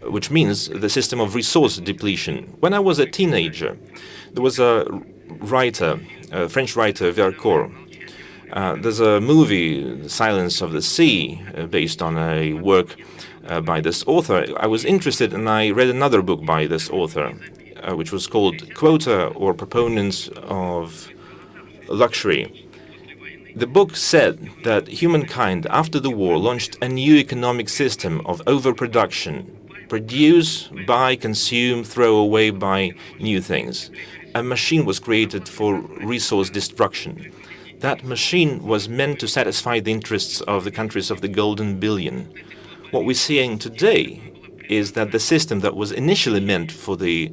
S5: which means the system of resource depletion. When I was a teenager, there was a writer, a French writer, Vercors. There's a movie, The Silence of the Sea, based on a work by this author. I was interested, and I read another book by this author, which was called Quota, or Proponents of Luxury. The book said that humankind, after the war, launched a new economic system of overproduction. Produce, buy, consume, throw away, buy new things. A machine was created for resource destruction. That machine was meant to satisfy the interests of the countries of the Golden Billion. What we're seeing today is that the system that was initially meant for the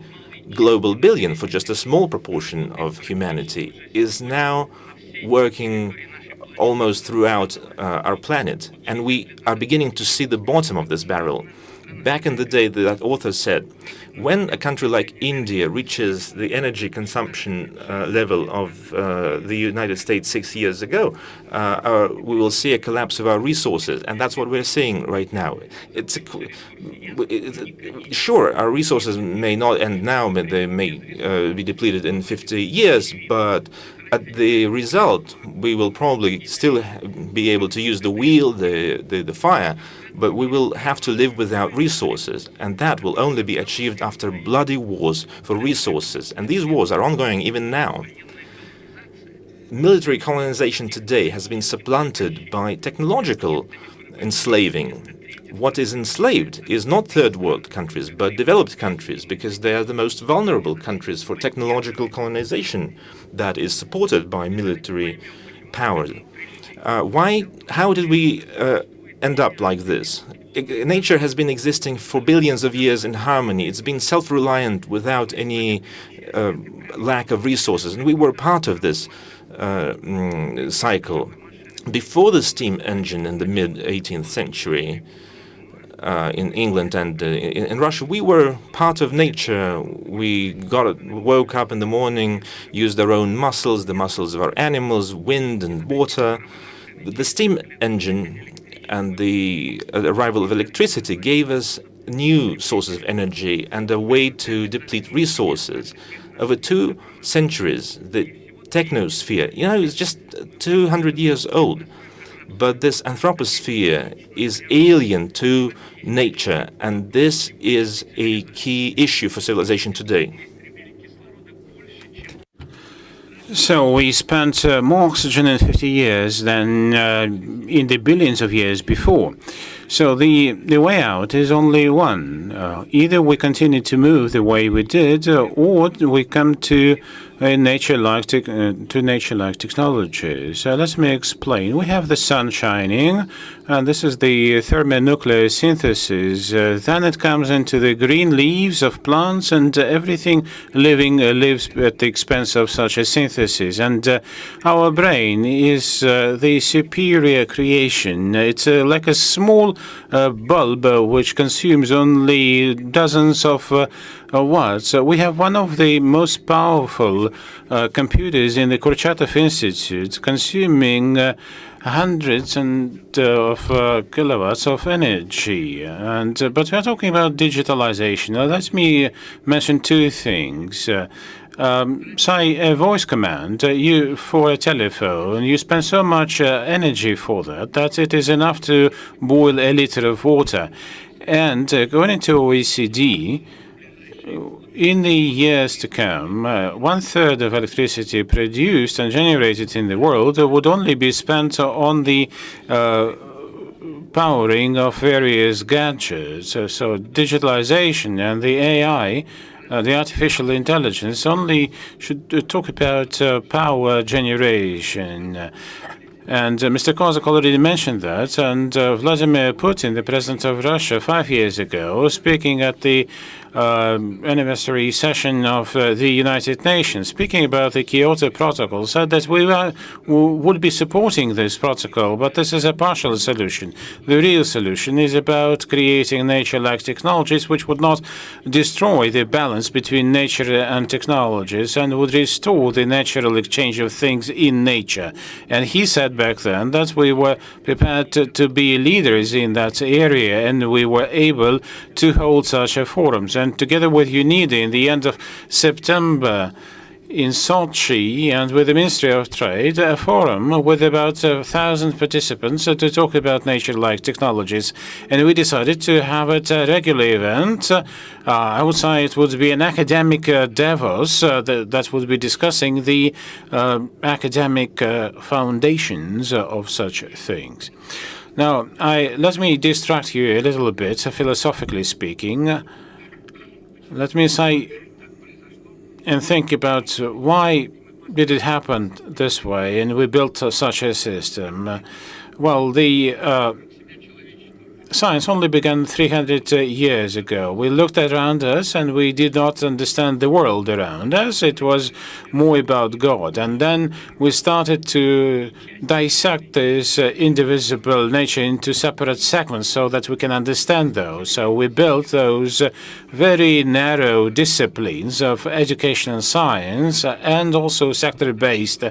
S5: global billion, for just a small proportion of humanity, is now working almost throughout our planet. And we are beginning to see the bottom of this barrel. Back in the day, that author said, when a country like India reaches the energy consumption level of the United States 6 years ago, we will see a collapse of our resources, and that's what we're seeing right now. Sure, our resources may not end now, but they may be depleted in 50 years, but at the result, we will probably still be able to use the wheel, the fire, but we will have to live without resources, and that will only be achieved after bloody wars for resources. And these wars are ongoing even now. Military colonization today has been supplanted by technological enslaving. What is enslaved is not third world countries, but developed countries, because they are the most vulnerable countries for technological colonization that is supported by military power. How did we end up like this? Nature has been existing for billions of years in harmony. It's been self-reliant without any lack of resources, and we were part of this cycle. Before the steam engine in the mid-18th century, in England and in Russia, we were part of nature. We woke up in the morning, used our own muscles, the muscles of our animals, wind and water. The steam engine and the arrival of electricity gave us new sources of energy and a way to deplete resources. Over 2 centuries, the technosphere, is just 200 years old. But this anthroposphere is alien to nature, and this is a key issue for civilization today.
S8: So we spent more oxygen in 50 years than in the billions of years before. So the way out is only one. Either we continue to move the way we did, or we come to nature-like technologies. Let me explain. We have the sun shining, and this is the thermonuclear synthesis. Then it comes into the green leaves of plants, and everything living lives at the expense of such a synthesis. And our brain is the superior creation. It's like a small bulb which consumes only dozens of watts. We have one of the most powerful computers in the Kurchatov Institute, consuming hundreds of kilowatts of energy. But we are talking about digitalization. Now, let me mention 2 things. Say a voice command for a telephone, you spend so much energy for that it is enough to boil a liter of water. And according to OECD, in the years to come, 1/3 of electricity produced and generated in the world would only be spent on the powering of various gadgets. So digitalization and the AI, the artificial intelligence, only should talk about power generation. And Mr. Kozak already mentioned that. And Vladimir Putin, the president of Russia, 5 years ago, speaking at the anniversary session of the United Nations, speaking about the Kyoto Protocol, said that we would be supporting this protocol, but this is a partial solution. The real solution is about creating nature-like technologies which would not destroy the balance between nature and technologies and would restore the natural exchange of things in nature. And he said back then that we were prepared to be leaders in that area, and we were able to hold such forums. And together with UNIDA in the end of September in Sochi and with the Ministry of Trade, a forum with about 1,000 participants to talk about nature-like technologies. And we decided to have it a regular event. I would say it would be an academic Davos that would be discussing the academic foundations of such things. Now, let me distract you a little bit, philosophically speaking. Let me say and think about why did it happen this way, and we built such a system. Well, the science only began 300 years ago. We looked around us and we did not understand the world around us. It was more about God. And then we started to dissect this indivisible nature into separate segments so that we can understand those. So we built those very narrow disciplines of education and science and also sector-based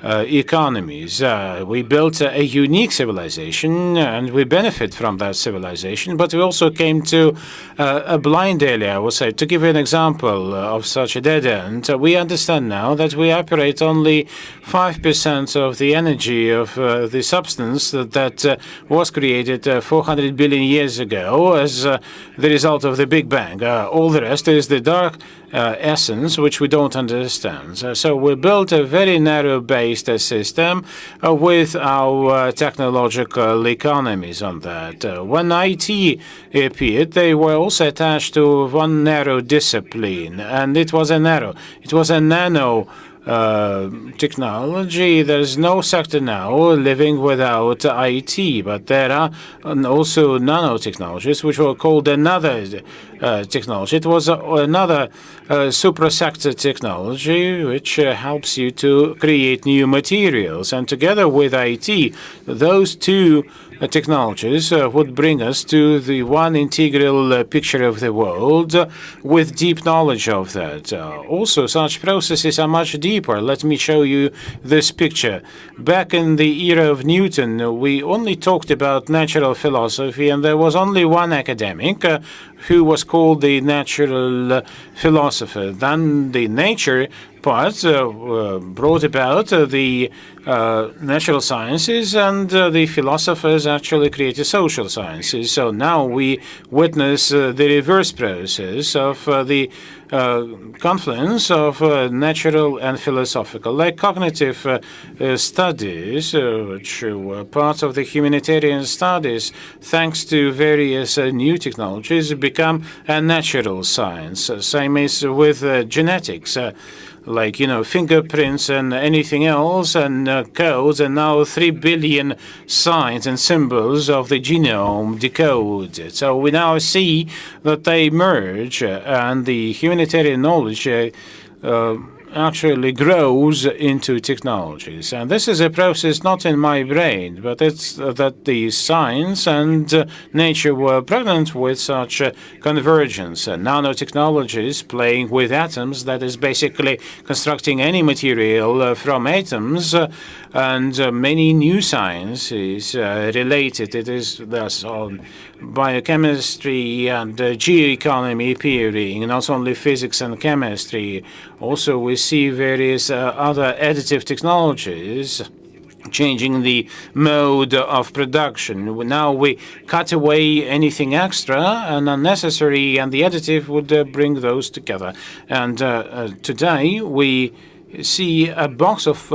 S8: economies. We built a unique civilization, and we benefit from that civilization, but we also came to a blind area, I would say. To give you an example of such a dead end, we understand now that we operate only 5% of the energy of the substance that was created 400 billion years ago as the result of the Big Bang. All the rest is the dark essence, which we don't understand. So we built a very narrow-based system with our technological economies on that. When IT appeared, they were also attached to one narrow discipline, and it was a nano technology. There's no sector now living without IT, but there are also nanotechnologies, which were called another technology. It was another suprasector technology, which helps you to create new materials. And together with IT, those two technologies would bring us to the one integral picture of the world with deep knowledge of that. Also, such processes are much deeper. Let me show you this picture. Back in the era of Newton, we only talked about natural philosophy, and there was only one academic who was called the natural philosopher. Then the nature part brought about the natural sciences, and the philosophers actually created social sciences. So now we witness the reverse process of the confluence of natural and philosophical, like cognitive studies, which were part of the humanitarian studies, thanks to various new technologies, become a natural science. Same is with genetics. Like, fingerprints and anything else, and codes, and now 3 billion signs and symbols of the genome decoded. So we now see that they merge, and the humanitarian knowledge actually grows into technologies. And this is a process not in my brain, but it's that the science and nature were pregnant with such convergence. Nanotechnologies playing with atoms, that is basically constructing any material from atoms, and many new sciences related. It is thus on biochemistry and geoeconomy appearing, not only physics and chemistry. Also, we see various other additive technologies changing the mode of production. Now we cut away anything extra and unnecessary, and the additive would bring those together. And today we see a box of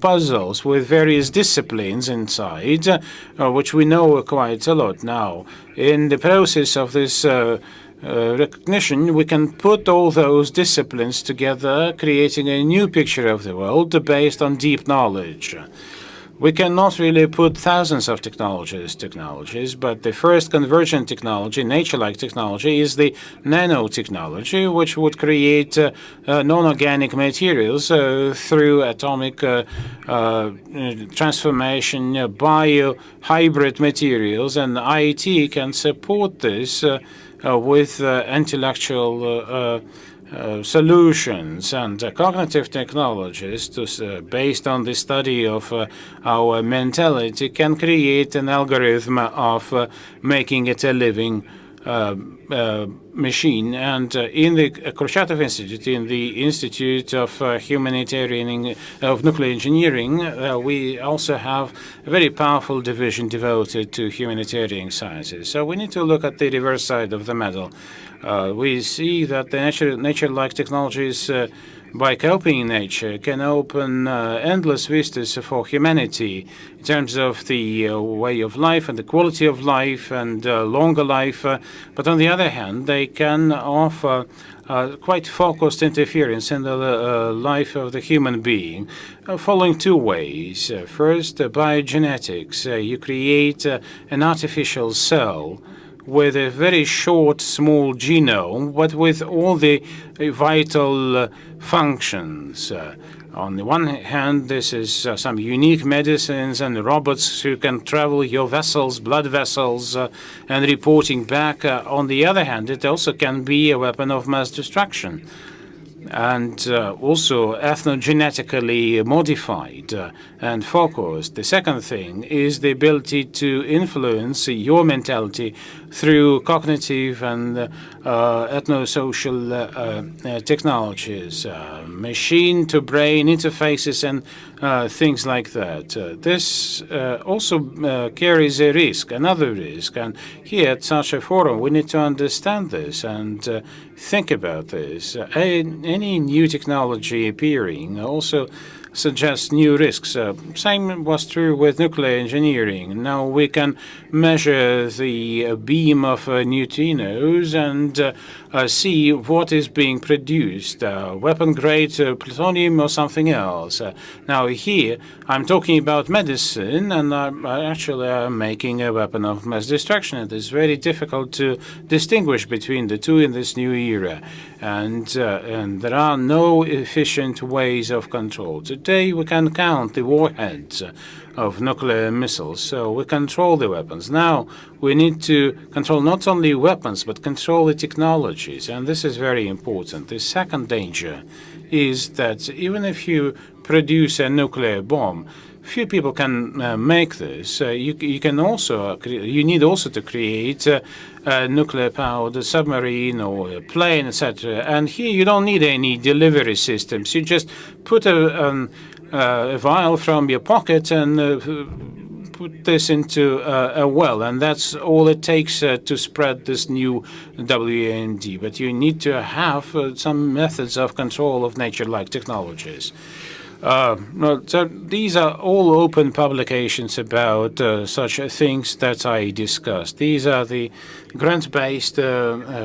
S8: puzzles with various disciplines inside, which we know quite a lot now. In the process of this recognition, we can put all those disciplines together, creating a new picture of the world based on deep knowledge. We cannot really put thousands of technologies, but the first convergent technology, nature-like technology, is the nanotechnology, which would create non-organic materials through atomic transformation, bio-hybrid materials, and IT can support this with intellectual solutions and cognitive technologies based on the study of our mentality can create an algorithm of making it a living machine. And in the Kurchatov Institute, in the Institute of Nuclear Engineering, we also have a very powerful division devoted to humanitarian sciences. So we need to look at the reverse side of the medal. We see that the nature-like technologies, by copying nature, can open endless vistas for humanity in terms of the way of life and the quality of life and longer life. But on the other hand, they can offer quite focused interference in the life of the human being, following two ways. First, biogenetics. You create an artificial cell with a very short, small genome, but with all the vital functions. On the one hand, this is some unique medicines and robots who can travel your vessels, blood vessels, and reporting back. On the other hand, it also can be a weapon of mass destruction. and also ethnogenetically modified and focused. The second thing is the ability to influence your mentality through cognitive and ethnosocial technologies, machine-to-brain interfaces and things like that. This also carries a risk, another risk, and here at such a forum we need to understand this and think about this. Any new technology appearing also suggests new risks. Same was true with nuclear engineering. Now we can measure the beam of neutrinos and see what is being produced, weapon-grade plutonium or something else. Now here I'm talking about medicine, and I actually am making a weapon of mass destruction. It is very difficult to distinguish between the two in this new era, and there are no efficient ways of control. Today we can count the warheads of nuclear missiles, so we control the weapons. Now we need to control not only weapons, but control the technologies, and this is very important. The second danger is that even if you produce a nuclear bomb, few people can make this. You need also to create a nuclear-powered submarine or a plane, etc. And here you don't need any delivery systems. You just put a vial from your pocket and put this into a well, and that's all it takes to spread this new WMD. But you need to have some methods of control of nature-like technologies. So these are all open publications about such things that I discussed. These are the grant-based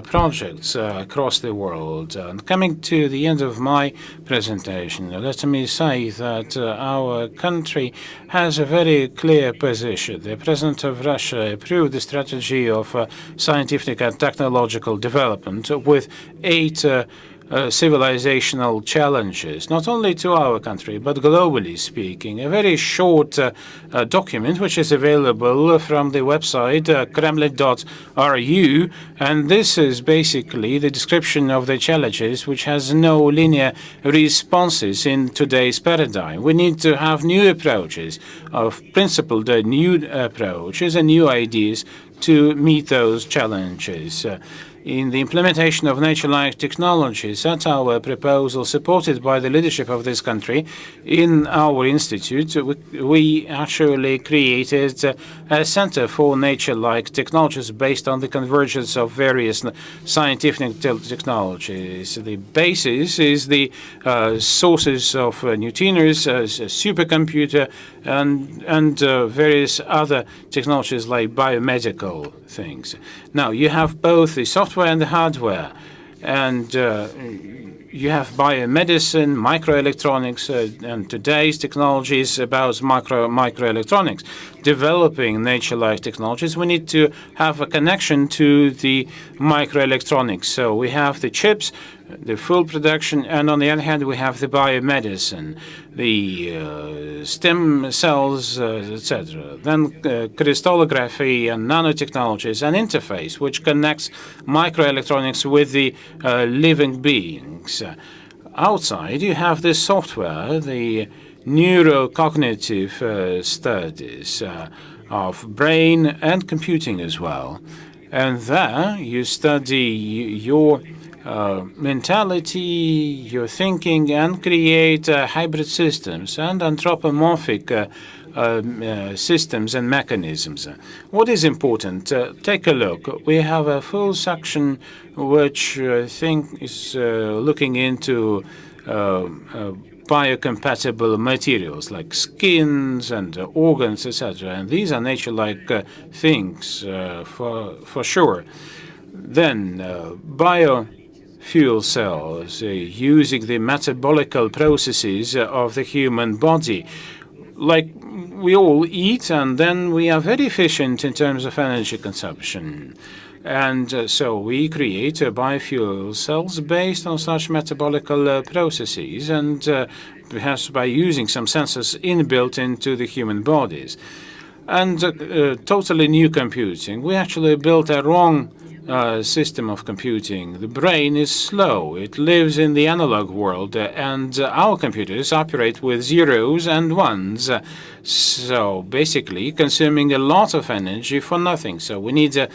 S8: projects across the world. And coming to the end of my presentation, let me say that our country has a very clear position. The President of Russia approved the strategy of scientific and technological development with 8 civilizational challenges, not only to our country, but globally speaking. A very short document, which is available from the website kremlin.ru, and this is basically the description of the challenges, which has no linear responses in today's paradigm. We need to have new approaches, of principled new approaches and new ideas to meet those challenges. In the implementation of nature-like technologies, that's our proposal, supported by the leadership of this country. In our institute, we actually created a center for nature-like technologies based on the convergence of various scientific technologies. The basis is the sources of neutrinos, a supercomputer, and various other technologies like biomedical things. Now, you have both the software and the hardware, and you have biomedicine, microelectronics, and today's technology is about microelectronics. Developing nature-like technologies, we need to have a connection to the microelectronics. So we have the chips, the full production, and on the other hand, we have the biomedicine, the stem cells, etc. Then crystallography and nanotechnologies, and interface, which connects microelectronics with the living beings. Outside, you have the software, the neurocognitive studies of brain and computing as well. And there you study your mentality, your thinking, and create hybrid systems and anthropomorphic systems and mechanisms. What is important? Take a look. We have a full section which I think is looking into biocompatible materials like skins and organs, etc. And these are nature-like things for sure. Then biofuel cells using the metabolical processes of the human body. Like we all eat, and then we are very efficient in terms of energy consumption. And so we create biofuel cells based on such metabolical processes, and perhaps by using some sensors inbuilt into the human bodies. And totally new computing. We actually built a wrong system of computing. The brain is slow. It lives in the analog world, and our computers operate with zeros and ones. So basically, consuming a lot of energy for nothing. So we need a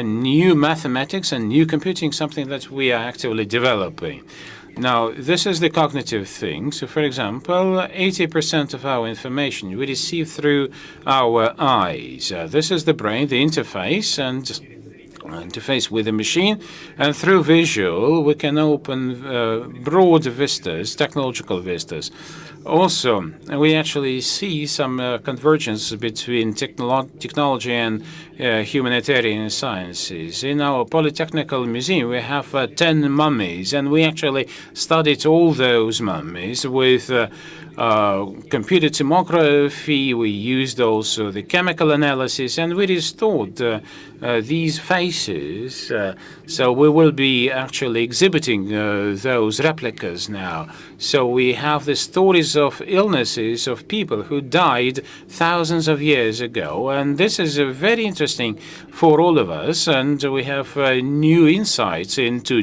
S8: new mathematics and new computing, something that we are actively developing. Now, this is the cognitive thing. So, for example, 80% of our information we receive through our eyes. This is the brain, the interface, and interface with the machine. And through visual, we can open broad vistas, technological vistas. Also, we actually see some convergence between technology and humanitarian sciences. In our Polytechnical Museum, we have 10 mummies, and we actually studied all those mummies with computer tomography. We used also the chemical analysis, and we restored these faces. So we will be actually exhibiting those replicas now. So we have the stories of illnesses of people who died thousands of years ago, and this is very interesting for all of us. And we have new insights into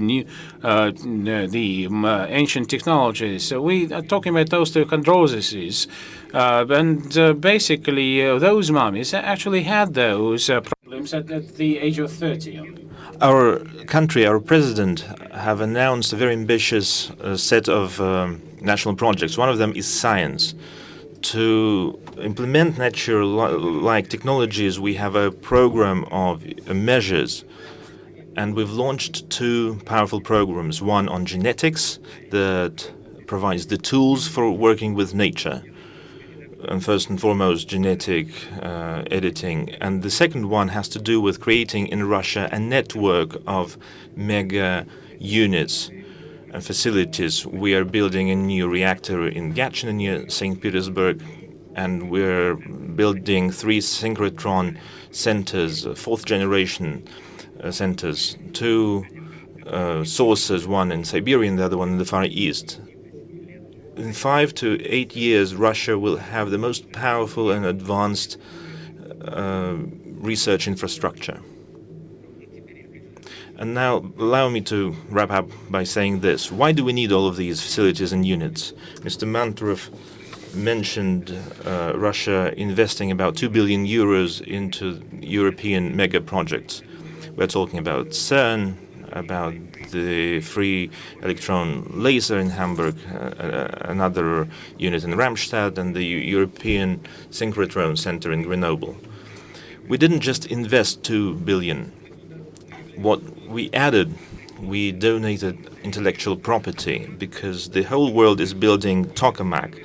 S8: the ancient technologies. So we are talking about osteochondrosis, and basically those mummies actually had those problems at the age of 30.
S5: Our country, our president, have announced a very ambitious set of national projects. One of them is science. To implement nature-like technologies, we have a program of measures, and we've launched 2 powerful programs. One on genetics that provides the tools for working with nature, and first and foremost genetic editing. And the second one has to do with creating in Russia a network of mega units and facilities. We are building a new reactor in Gatchina near St. Petersburg, and we're building 3 synchrotron centers, 4th generation centers, 2 sources, one in Siberia and the other one in the Far East. In 5 to 8 years, Russia will have the most powerful and advanced research infrastructure. And now, allow me to wrap up by saying this. Why do we need all of these facilities and units? Mr. Manturov mentioned Russia investing about 2 billion euros into European mega projects. We're talking about CERN, about the free electron laser in Hamburg, another unit in Ramstadt, and the European Synchrotron Center in Grenoble. We didn't just invest 2 billion. What we added, we donated intellectual property, because the whole world is building tokamak.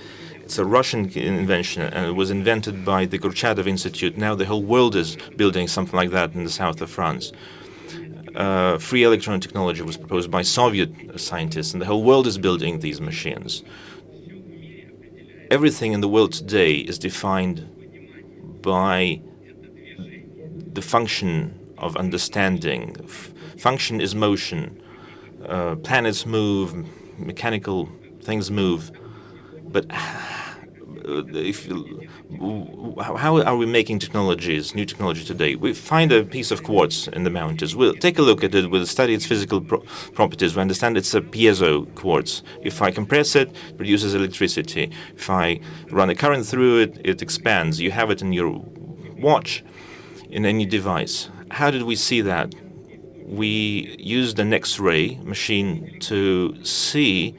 S5: It's a Russian invention, and it was invented by the Kurchatov Institute. Now the whole world is building something like that in the south of France. Free electron technology was proposed by Soviet scientists, and the whole world is building these machines. Everything in the world today is defined by the function of understanding. Function is motion. Planets move, mechanical things move. But how are we making technologies, new technology today? We find a piece of quartz in the mountains. We'll take a look at it. We'll study its physical properties. We understand it's a piezo quartz. If I compress it, it produces electricity. If I run a current through it, it expands. You have it in your watch, in any device. How did we see that? We used an X-ray machine to see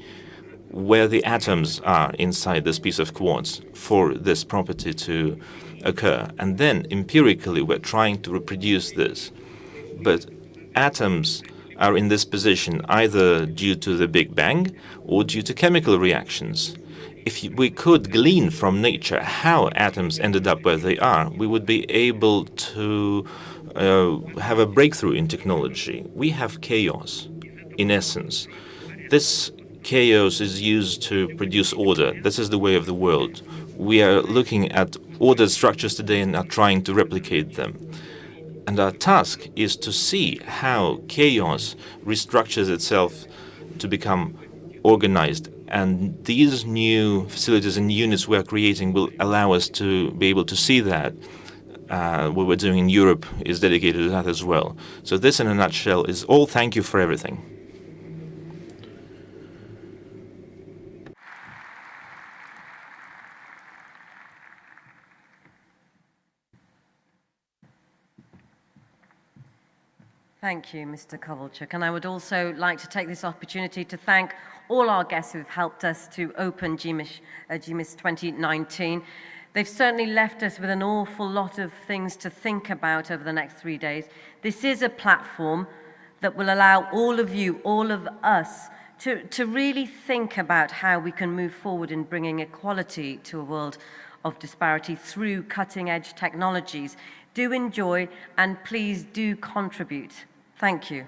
S5: where the atoms are inside this piece of quartz for this property to occur. And then, empirically, we're trying to reproduce this. But atoms are in this position either due to the Big Bang or due to chemical reactions. If we could glean from nature how atoms ended up where they are, we would be able to have a breakthrough in technology. We have chaos, in essence. This chaos is used to produce order. This is the way of the world. We are looking at ordered structures today and are trying to replicate them. And our task is to see how chaos restructures itself to become organized. And these new facilities and units we are creating will allow us to be able to see that. what we're doing in Europe is dedicated to that as well. So this, in a nutshell, is all thank you for everything.
S3: Thank you, Mr. Kovalchuk. And I would also like to take this opportunity to thank all our guests who've helped us to open GMIS 2019. They've certainly left us with an awful lot of things to think about over the next 3 days. This is a platform that will allow all of you, all of us, to really think about how we can move forward in bringing equality to a world of disparity through cutting-edge technologies. Do enjoy and please do contribute. Thank you.